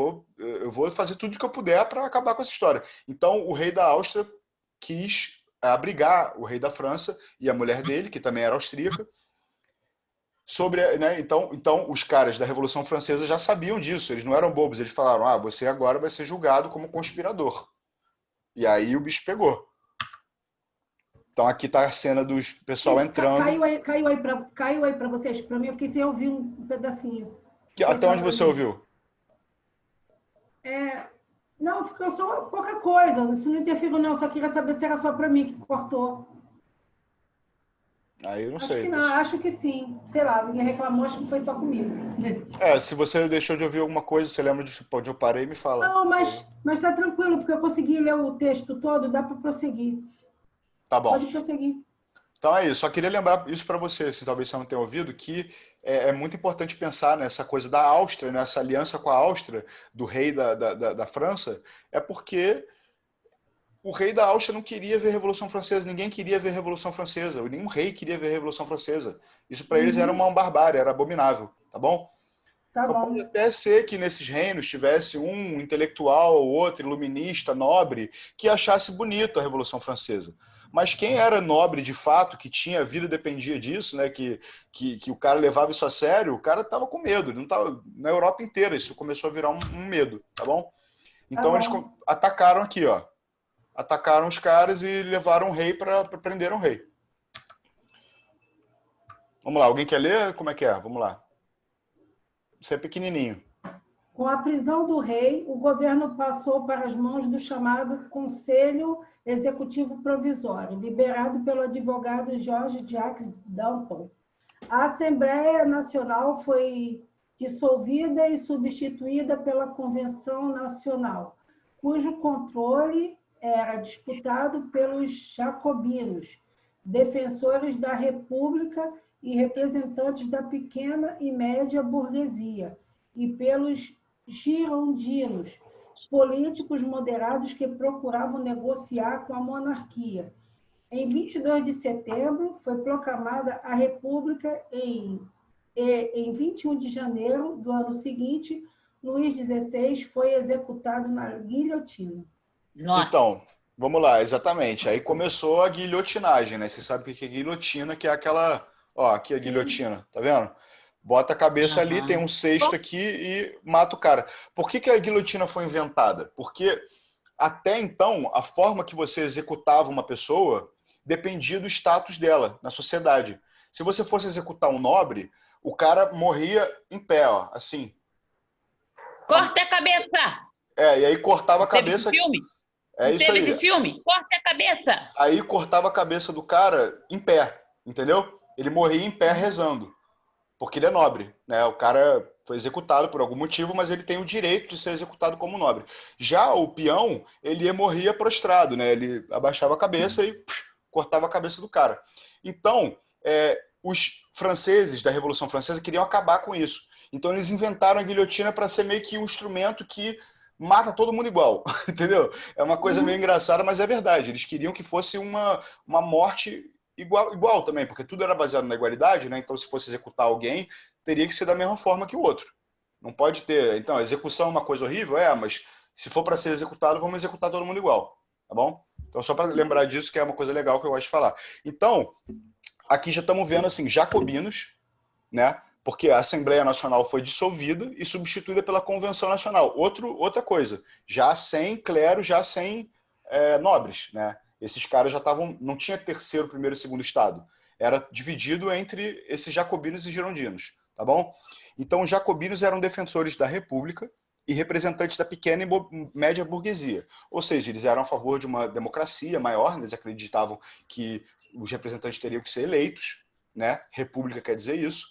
vou fazer tudo o que eu puder para acabar com essa história. Então, o rei da Áustria quis abrigar o rei da França e a mulher dele, que também era austríaca, sobre, né, então os caras da Revolução Francesa já sabiam disso, eles não eram bobos, eles falaram, você agora vai ser julgado como conspirador. E aí o bicho pegou. Então aqui está a cena dos pessoal entrando. Caiu aí para vocês. Para mim, eu fiquei sem ouvir um pedacinho. Até onde você ouviu? Não, ficou só pouca coisa. Isso não interferiu, não. Só queria saber se era só para mim que cortou. Aí eu não Acho sei. que não, acho que sim. Sei lá, ninguém reclamou, acho que foi só comigo. Se você deixou de ouvir alguma coisa, você lembra de onde eu parei, me fala. Não, mas tá tranquilo, porque eu consegui ler o texto todo, dá para prosseguir. Tá bom. Pode prosseguir. Então é isso. Só queria lembrar isso para você, se talvez você não tenha ouvido, que é muito importante pensar nessa coisa da Áustria, nessa aliança com a Áustria, do rei da França, é porque o rei da Áustria não queria ver a Revolução Francesa, ninguém queria ver a Revolução Francesa, nenhum rei queria ver a Revolução Francesa. Isso para eles era uma barbárie, era abominável, tá bom? Tá então bom. pode até ser que nesses reinos tivesse um intelectual ou outro, iluminista, nobre, que achasse bonito a Revolução Francesa. Mas quem era nobre de fato, que tinha a vida dependia disso, né, que o cara levava isso a sério, o cara estava com medo. Não tava, na Europa inteira isso começou a virar um medo, tá bom? Então eles atacaram aqui, ó. Atacaram os caras e levaram o rei para prender o rei. Vamos lá, alguém quer ler? Como é que é? Vamos lá. Isso é pequenininho. Com a prisão do rei, o governo passou para as mãos do chamado Conselho Executivo Provisório, liberado pelo advogado Georges-Jacques Danton. A Assembleia Nacional foi dissolvida e substituída pela Convenção Nacional, cujo controle era disputado pelos jacobinos, defensores da República e representantes da pequena e média burguesia, e pelos girondinos, políticos moderados que procuravam negociar com a monarquia. Em 22 de setembro, foi proclamada a República e em 21 de janeiro do ano seguinte, Luís XVI foi executado na guilhotina. Nossa. Então, vamos lá, exatamente. Aí começou a guilhotinagem, né? Você sabe o que é guilhotina, que é aquela... Ó, aqui é a guilhotina, tá vendo? Bota a cabeça ali, tem um cesto aqui e mata o cara. Por que a guilhotina foi inventada? Porque até então, a forma que você executava uma pessoa dependia do status dela na sociedade. Se você fosse executar um nobre, o cara morria em pé, ó, assim. Corta a cabeça! E aí cortava a cabeça... Teve filme? É isso aí. Teve esse filme? Corta a cabeça! Aí cortava a cabeça do cara em pé, entendeu? Ele morria em pé rezando. Porque ele é nobre, né? O cara foi executado por algum motivo, mas ele tem o direito de ser executado como nobre. Já o peão, ele morria prostrado, né? Ele abaixava a cabeça e cortava a cabeça do cara. Então, os franceses da Revolução Francesa queriam acabar com isso. Então, eles inventaram a guilhotina para ser meio que um instrumento que mata todo mundo igual, entendeu? É uma coisa meio engraçada, mas é verdade. Eles queriam que fosse uma morte igual também, porque tudo era baseado na igualdade, né? Então, se fosse executar alguém, teria que ser da mesma forma que o outro. Não pode ter... Então, a execução é uma coisa horrível? Mas se for para ser executado, vamos executar todo mundo igual, tá bom? Então, só para lembrar disso, que é uma coisa legal que eu gosto de falar. Então, aqui já estamos vendo, assim, jacobinos, né? Porque a Assembleia Nacional foi dissolvida e substituída pela Convenção Nacional. Outra coisa, já sem clero, já sem nobres, né? Esses caras já estavam... Não tinha terceiro, primeiro e segundo estado. Era dividido entre esses jacobinos e girondinos, tá bom? Então, os jacobinos eram defensores da República e representantes da pequena e média burguesia. Ou seja, eles eram a favor de uma democracia maior, eles acreditavam que os representantes teriam que ser eleitos, né? República quer dizer isso.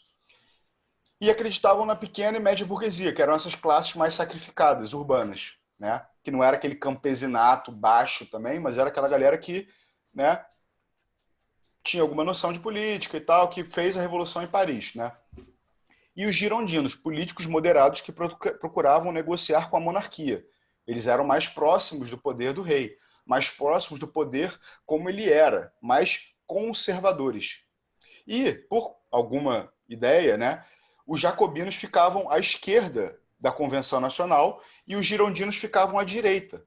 E acreditavam na pequena e média burguesia, que eram essas classes mais sacrificadas, urbanas, né? Que não era aquele campesinato baixo também, mas era aquela galera que, né, tinha alguma noção de política e tal, que fez a Revolução em Paris, né? E os girondinos, políticos moderados que procuravam negociar com a monarquia. Eles eram mais próximos do poder do rei, mais próximos do poder como ele era, mais conservadores. E, por alguma ideia, né, os jacobinos ficavam à esquerda da Convenção Nacional e os girondinos ficavam à direita,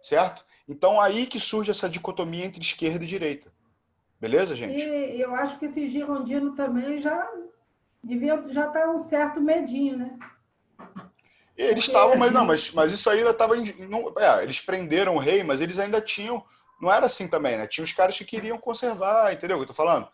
certo? Então, aí que surge essa dicotomia entre esquerda e direita. Beleza, gente? E eu acho que esse girondino também já devia já estar um certo medinho, né? E eles Porque estavam, mas não, mas isso aí ainda estava. Eles prenderam o rei, mas eles ainda tinham. Não era assim também, né? Tinha os caras que queriam conservar, entendeu o que eu tô falando?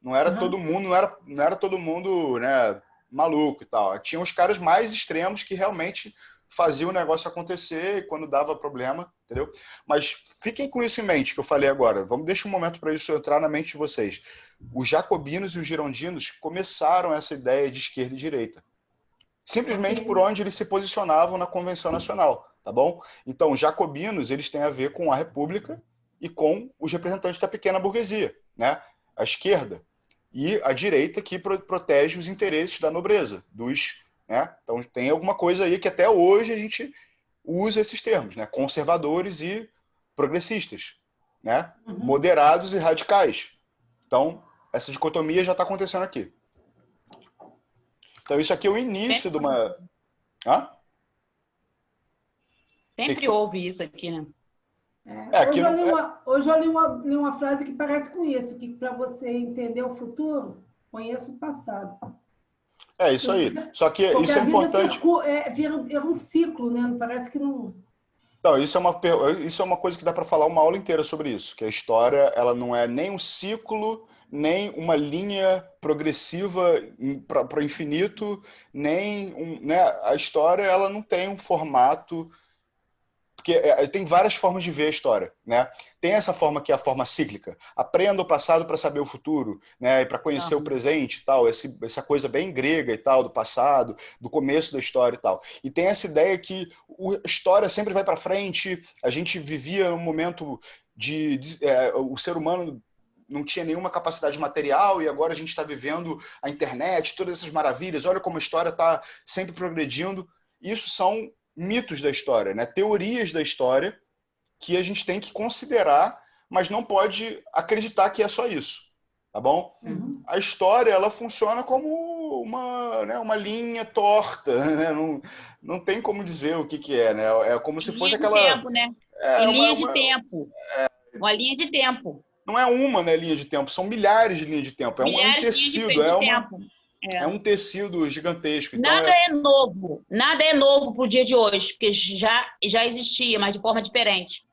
Não era todo mundo, não era todo mundo, né, maluco e tal. Tinha os caras mais extremos que realmente faziam o negócio acontecer quando dava problema, entendeu? Mas fiquem com isso em mente que eu falei agora. Vamos deixar um momento para isso entrar na mente de vocês. Os jacobinos e os girondinos começaram essa ideia de esquerda e direita. Simplesmente por onde eles se posicionavam na Convenção Nacional, tá bom? Então, os jacobinos, eles têm a ver com a República e com os representantes da pequena burguesia, né? A esquerda. E a direita que protege os interesses da nobreza, dos, né? Então, tem alguma coisa aí que até hoje a gente usa esses termos, né? Conservadores e progressistas, né? Moderados e radicais. Então, essa dicotomia já está acontecendo aqui. Então, isso aqui é o início de uma... Hã? Sempre houve isso aqui, né? Hoje eu li uma frase que parece com isso, que para você entender o futuro, conheça o passado. É isso aí. Só que porque isso é importante. Vira um ciclo, né? Parece que não... Então, isso é uma coisa que dá para falar uma aula inteira sobre isso, que a história ela não é nem um ciclo, nem uma linha progressiva para o infinito, nem né? A história ela não tem um formato, porque tem várias formas de ver a história, né? Tem essa forma que é a forma cíclica. Aprenda o passado para saber o futuro, né? E para conhecer o presente e tal, essa coisa bem grega e tal, do passado, do começo da história e tal. E tem essa ideia que a história sempre vai para frente, a gente vivia um momento o ser humano não tinha nenhuma capacidade material e agora a gente está vivendo a internet, todas essas maravilhas, olha como a história está sempre progredindo. Isso são mitos da história, né? Teorias da história que a gente tem que considerar, mas não pode acreditar que é só isso, tá bom? A história ela funciona como uma linha torta, né? Não tem como dizer o que é, né? É como se fosse aquela... Linha de tempo, né? Linha de tempo. Uma linha de tempo. Não é uma, né, linha de tempo, são milhares de linhas de tempo. É um tecido, é um tecido gigantesco. Então nada é novo. Nada é novo para o dia de hoje, porque já existia, mas de forma diferente.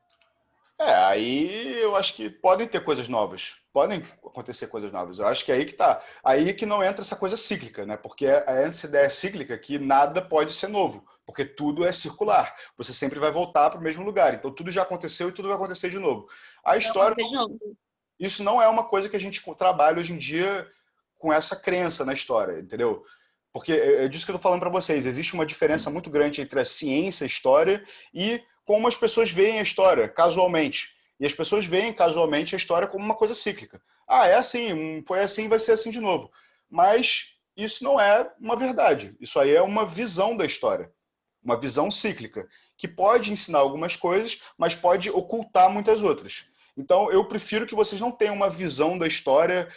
Aí eu acho que podem ter coisas novas. Podem acontecer coisas novas. Eu acho que é aí que tá. Aí que não entra essa coisa cíclica, né? Porque essa ideia cíclica que nada pode ser novo. Porque tudo é circular. Você sempre vai voltar para o mesmo lugar. Então tudo já aconteceu e tudo vai acontecer de novo. A história... Isso não é uma coisa que a gente trabalha hoje em dia com essa crença na história, entendeu? Porque é disso que eu estou falando para vocês. Existe uma diferença muito grande entre a ciência, a história, e como as pessoas veem a história, casualmente. E as pessoas veem casualmente a história como uma coisa cíclica. Ah, é assim, foi assim, vai ser assim de novo. Mas isso não é uma verdade. Isso aí é uma visão da história. Uma visão cíclica, que pode ensinar algumas coisas, mas pode ocultar muitas outras. Então, eu prefiro que vocês não tenham uma visão da história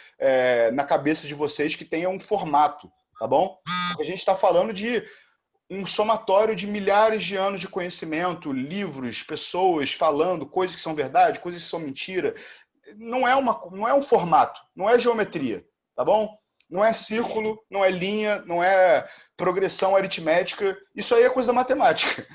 na cabeça de vocês que tenha um formato, tá bom? Porque a gente está falando de um somatório de milhares de anos de conhecimento, livros, pessoas falando coisas que são verdade, coisas que são mentira. Não é um formato, não é geometria, tá bom? Não é círculo, não é linha, não é progressão aritmética. Isso aí é coisa da matemática.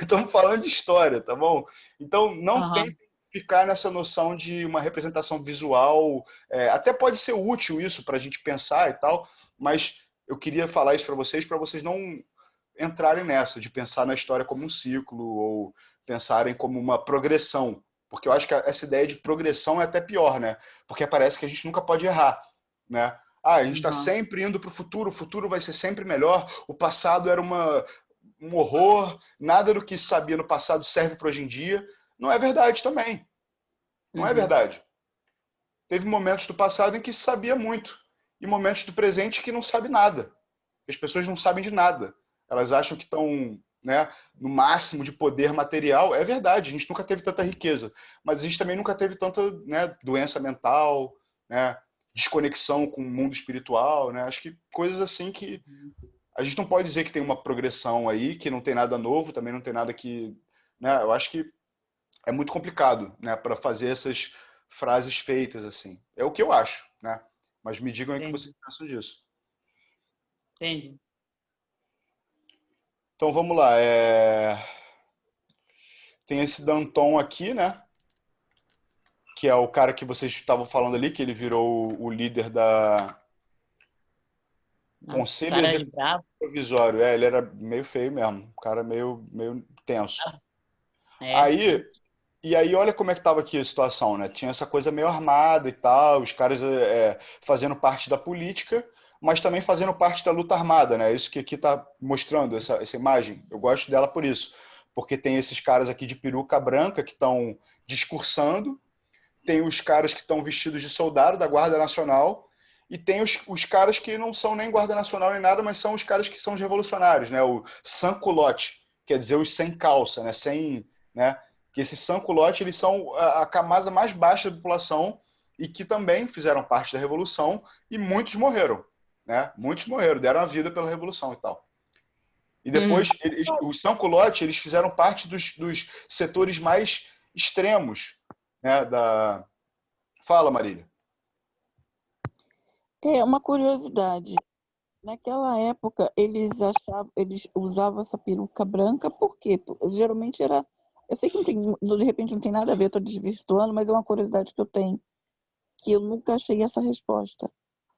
Estamos falando de história, tá bom? Então, não tem ficar nessa noção de uma representação visual. Até pode ser útil isso para a gente pensar e tal, mas eu queria falar isso para vocês não entrarem nessa, de pensar na história como um ciclo ou pensarem como uma progressão. Porque eu acho que essa ideia de progressão é até pior, né? Porque parece que a gente nunca pode errar, né? A gente está sempre indo para o futuro vai ser sempre melhor, o passado era um horror, nada do que se sabia no passado serve para hoje em dia. Não é verdade também. Não é verdade. Teve momentos do passado em que se sabia muito e momentos do presente que não sabe nada. As pessoas não sabem de nada. Elas acham que estão né, no máximo de poder material. É verdade, a gente nunca teve tanta riqueza, mas a gente também nunca teve tanta, né, doença mental, né, desconexão com o mundo espiritual, né? Acho que coisas assim que a gente não pode dizer que tem uma progressão aí, que não tem nada novo, também não tem nada que, né? Eu acho que é muito complicado, né, para fazer essas frases feitas assim. É o que eu acho, né? Mas me digam aí o que vocês Entendi. pensam disso. Entendi. Então vamos lá. Tem esse Danton aqui, né? Que é o cara que vocês estavam falando ali, que ele virou o líder da Nossa, Conselho cara de Executivo bravo. Provisório. Ele era meio feio mesmo, um cara meio tenso. É, Aí, e aí olha como é que estava aqui a situação, né? Tinha essa coisa meio armada e tal, os caras fazendo parte da política, mas também fazendo parte da luta armada, né? Isso que aqui está mostrando, essa imagem. Eu gosto dela por isso, porque tem esses caras aqui de peruca branca que estão discursando, tem os caras que estão vestidos de soldado da Guarda Nacional, e tem os caras que não são nem Guarda Nacional nem nada, mas são os caras que são os revolucionários, né? O sans-culotte, quer dizer, os sem calça, né? Sem, né? Que esses sans-culotte, eles são a camada mais baixa da população e que também fizeram parte da revolução e muitos morreram, né? Muitos morreram, deram a vida pela revolução e tal. E depois, os sans-culotte, eles fizeram parte dos setores mais extremos, né? Fala, Marília. É uma curiosidade. Naquela época, eles usavam essa peruca branca, por quê? Geralmente era. Eu sei que não tem, de repente não tem nada a ver, estou desvirtuando, mas é uma curiosidade que eu tenho, que eu nunca achei essa resposta.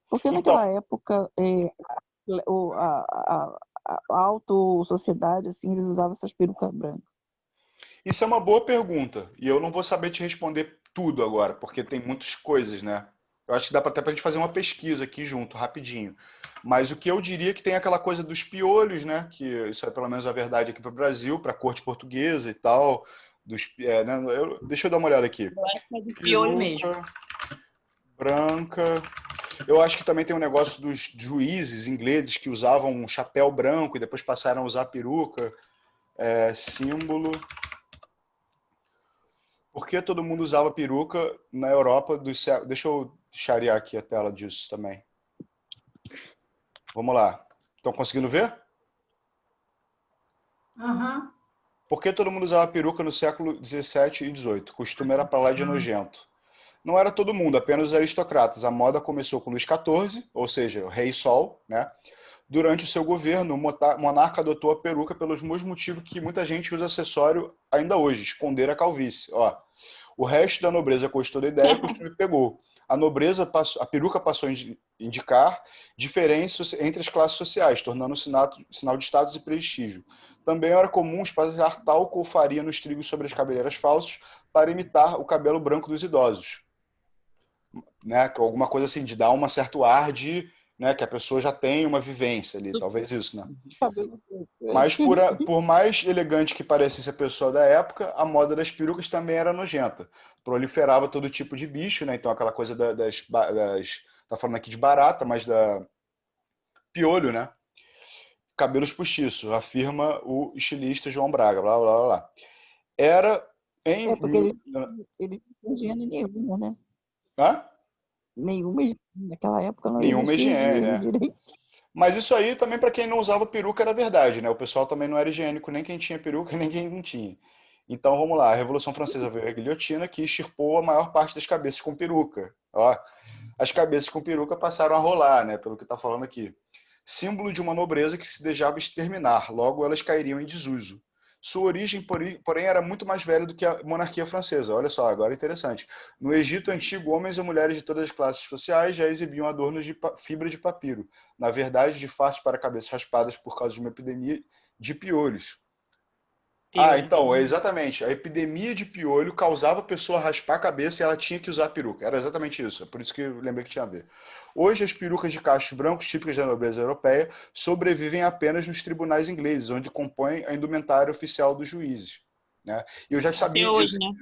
Porque Então, naquela época, a alta sociedade, assim, eles usavam essas perucas brancas. isso é uma boa pergunta. E eu não vou saber te responder tudo agora, porque tem muitas coisas, né? Eu acho que dá até pra gente fazer uma pesquisa aqui junto, rapidinho. Mas o que eu diria que tem aquela coisa dos piolhos, né? Que isso é pelo menos a verdade aqui para o Brasil, para a corte portuguesa e tal. Né? Deixa eu dar uma olhada aqui. eu acho que é de piolho mesmo. Peruca branca. Eu acho que também tem um negócio dos juízes ingleses que usavam um chapéu branco e depois passaram a usar peruca. Símbolo. Por que todo mundo usava peruca na Europa dos séculos? Deixa eu charear aqui a tela disso também. Vamos lá. Estão conseguindo ver? Aham. Por que todo mundo usava peruca no século XVII e XVIII? O costume era pra lá de nojento. Não era todo mundo, apenas os aristocratas. A moda começou com Luís XIV, ou seja, o Rei Sol, né? Durante o seu governo, o monarca adotou a peruca pelos mesmos motivos que muita gente usa acessório ainda hoje, esconder a calvície. Ó, o resto da nobreza gostou da ideia e o costume pegou. A peruca passou a indicar diferenças entre as classes sociais, tornando o sinal de status e prestígio. Também era comum espalhar talco ou farinha nos trigos sobre as cabeleiras falsas para imitar o cabelo branco dos idosos, né? Alguma coisa assim, de dar um certo ar de, né, que a pessoa já tem uma vivência ali, talvez isso, né? Mas por mais elegante que parecesse a pessoa da época, a moda das perucas também era nojenta. Proliferava todo tipo de bicho, né? Então aquela coisa tá falando aqui de barata, mas da piolho, né? Cabelos postiços, afirma o estilista João Braga, blá, blá, blá, blá. Era em... Porque eles não tinham higiene nenhuma, né? Hã? Nenhuma higiene. Naquela época não Nenhuma existia higiene, higiene né? direito. Mas isso aí também para quem não usava peruca era verdade, né? O pessoal também não era higiênico, nem quem tinha peruca, nem quem não tinha. Então vamos lá, a Revolução Francesa veio a guilhotina que extirpou a maior parte das cabeças com peruca. Ó, as cabeças com peruca passaram a rolar, né? Pelo que está falando aqui. Símbolo de uma nobreza que se desejava exterminar, logo elas cairiam em desuso. Sua origem, porém, era muito mais velha do que a monarquia francesa. Olha só, agora é interessante. No Egito Antigo, homens e mulheres de todas as classes sociais já exibiam adornos de fibra de papiro. Na verdade, de fatos para cabeças raspadas por causa de uma epidemia de piolhos. Ah, Piolho. então, é exatamente. A epidemia de piolho causava a pessoa raspar a cabeça e ela tinha que usar peruca. Era exatamente isso. É por isso que eu lembrei que tinha a ver. Hoje, as perucas de cachos brancos, típicas da nobreza europeia, sobrevivem apenas nos tribunais ingleses, onde compõem a indumentária oficial dos juízes, né? E eu já Até sabia hoje, disso. né?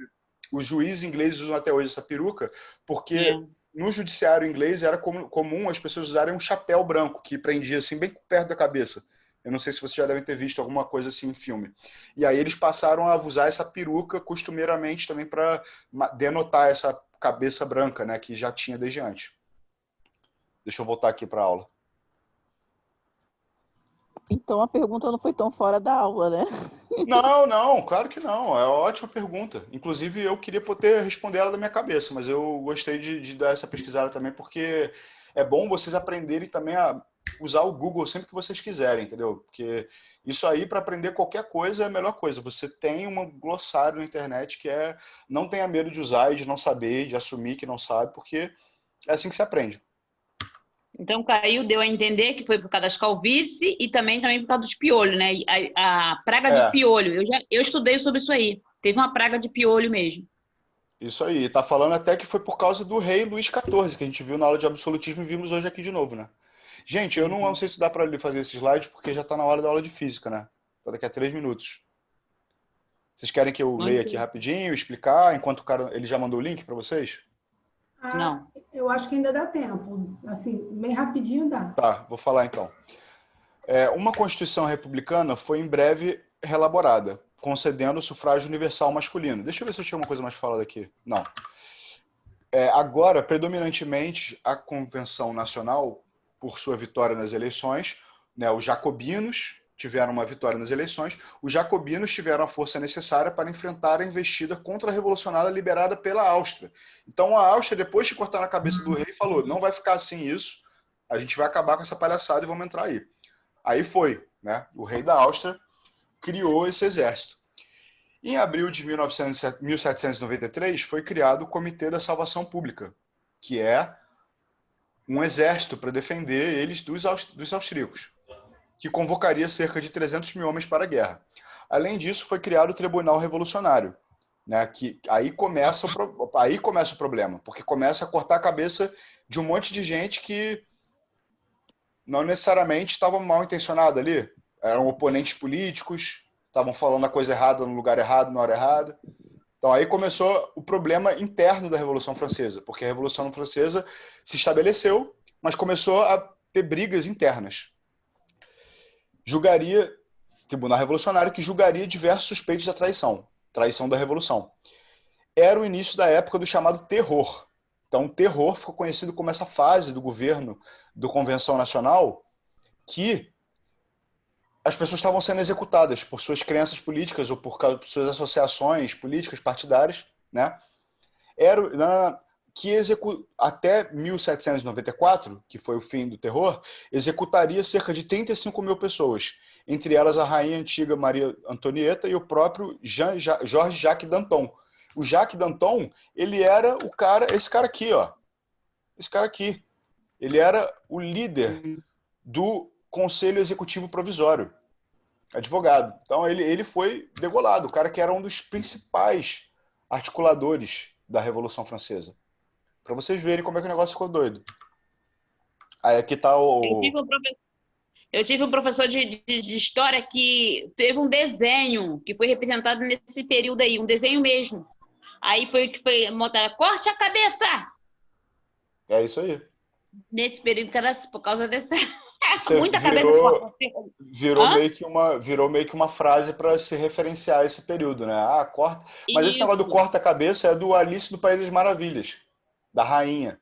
Os juízes ingleses usam até hoje essa peruca, porque É. no judiciário inglês era comum as pessoas usarem um chapéu branco que prendia assim bem perto da cabeça. Eu não sei se vocês já devem ter visto alguma coisa assim em filme. E aí eles passaram a usar essa peruca costumeiramente também para denotar essa cabeça branca, né, que já tinha desde antes. Deixa eu voltar aqui para a aula. Então a pergunta não foi tão fora da aula, né? Não, não, claro que não. É uma ótima pergunta. Inclusive, eu queria poder responder ela da minha cabeça, mas eu gostei de dar essa pesquisada também, porque é bom vocês aprenderem também a usar o Google sempre que vocês quiserem, entendeu? Porque isso aí, para aprender qualquer coisa, é a melhor coisa. Você tem um glossário na internet que é não tenha medo de usar e de não saber, de assumir que não sabe, porque é assim que se aprende. Então, caiu, deu a entender que foi por causa das calvície e também por causa dos piolhos, né? A praga de É, piolho. Eu estudei sobre isso aí. Teve uma praga de piolho mesmo. isso aí. Tá falando até que foi por causa do rei Luís XIV, que a gente viu na aula de absolutismo e vimos hoje aqui de novo, né? Gente, eu não Uhum. sei se dá para fazer esse slide porque já está na hora da aula de física, né? Então, daqui a 3 minutos. Vocês querem que eu leia aqui Muito- rapidinho, explicar, enquanto o cara ele já mandou o link para vocês? Ah, Não. eu acho que ainda dá tempo. Assim, bem rapidinho dá. Tá, vou falar então. Uma Constituição republicana foi em breve relaborada, concedendo o sufrágio universal masculino. Deixa eu ver se eu tinha uma coisa mais falada aqui. Não. Agora, predominantemente, a Convenção Nacional, por sua vitória nas eleições, né, os jacobinos tiveram uma vitória nas eleições, os jacobinos tiveram a força necessária para enfrentar a investida contra-revolucionária liberada pela Áustria. Então, a Áustria, depois de cortar na cabeça do rei, falou, não vai ficar assim isso, a gente vai acabar com essa palhaçada e vamos entrar aí. Aí foi, né? O rei da Áustria criou esse exército. Em abril de 1793, foi criado o Comitê da Salvação Pública, que é um exército para defender eles dos austríacos, que convocaria cerca de 300 mil homens para a guerra. Além disso, foi criado o Tribunal Revolucionário, né, que aí começa o problema, porque começa a cortar a cabeça de um monte de gente que não necessariamente estavam mal intencionada ali, eram oponentes políticos, estavam falando a coisa errada no lugar errado, na hora errada. Então aí começou o problema interno da Revolução Francesa, porque a Revolução Francesa se estabeleceu, mas começou a ter brigas internas. Tribunal Revolucionário que julgaria diversos suspeitos da traição da Revolução. Era o início da época do chamado terror. Então, o terror ficou conhecido como essa fase do governo do Convenção Nacional que as pessoas estavam sendo executadas por suas crenças políticas ou por suas associações políticas partidárias, né? Até 1794, que foi o fim do terror, executaria cerca de 35 mil pessoas, entre elas a rainha antiga Maria Antonieta e o próprio Georges Jacques Danton. O Jacques Danton, ele era esse cara aqui, ó. Esse cara aqui. Ele era o líder do Conselho Executivo Provisório, advogado. Então ele foi degolado, o cara que era um dos principais articuladores da Revolução Francesa. Para vocês verem como é que o negócio ficou doido. Aí aqui tá Eu o... tive um professor, eu tive um professor de história que teve um desenho que foi representado nesse período aí, um desenho mesmo. Aí foi o que foi montar, corte a cabeça! É isso aí. Nesse período, por causa dessa. Você Muita cabeça corta. Hã? virou meio que uma frase para se referenciar esse período, né? Ah, corta. Mas esse negócio do Isso. corta-cabeça é do Alice do País das Maravilhas, da rainha.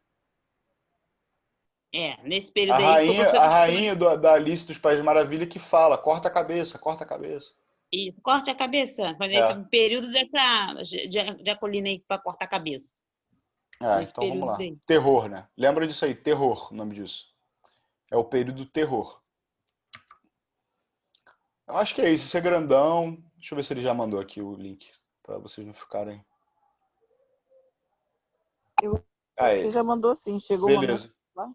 Nesse A período aí que foi o rainha, professor a de história. rainha da Alice dos País das Maravilhas que fala, corta a cabeça, corta a cabeça. Isso, corte a cabeça. Foi nesse É, período dessa Jacolina aí para cortar a cabeça. Nesse então vamos período lá. aí. Terror, né? Lembra disso aí, terror, o nome disso. É o período terror. Eu acho que é isso, isso é grandão. Deixa eu ver se ele já mandou aqui o link, para vocês não ficarem... Ele Aí, já mandou sim, chegou o momento beleza. lá.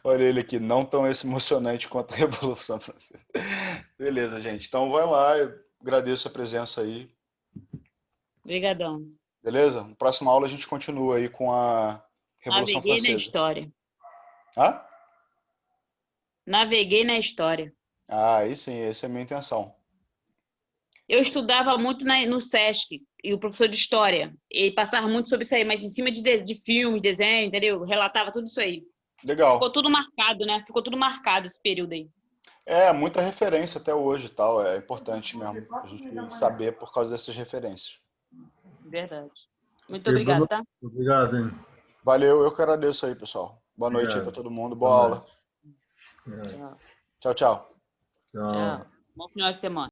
Olha ele aqui, não tão emocionante quanto a Revolução Francesa. Beleza, gente. Então vai lá, eu agradeço a presença aí. Obrigadão. Beleza? Na próxima aula a gente continua aí com a Revolução Naveguei na Francesa. história. Hã? Naveguei na história. Ah, aí sim, essa é a minha intenção. Eu estudava muito no SESC, e o professor de história, ele passava muito sobre isso aí, mas em cima de filmes, desenho, entendeu? Relatava tudo isso aí. Ficou Legal. tudo marcado, né? Ficou tudo marcado esse período aí. É, muita referência até hoje e tal. É importante mesmo a gente saber por causa dessas referências. Verdade. Muito Ok, obrigada, Bruno, tá? obrigado, hein? Valeu, eu que agradeço aí, pessoal. Boa noite aí Obrigado. para todo mundo. Boa Boa aula. noite. É, Tchau. Tchau, tchau. tchau. Tchau. Bom final de semana.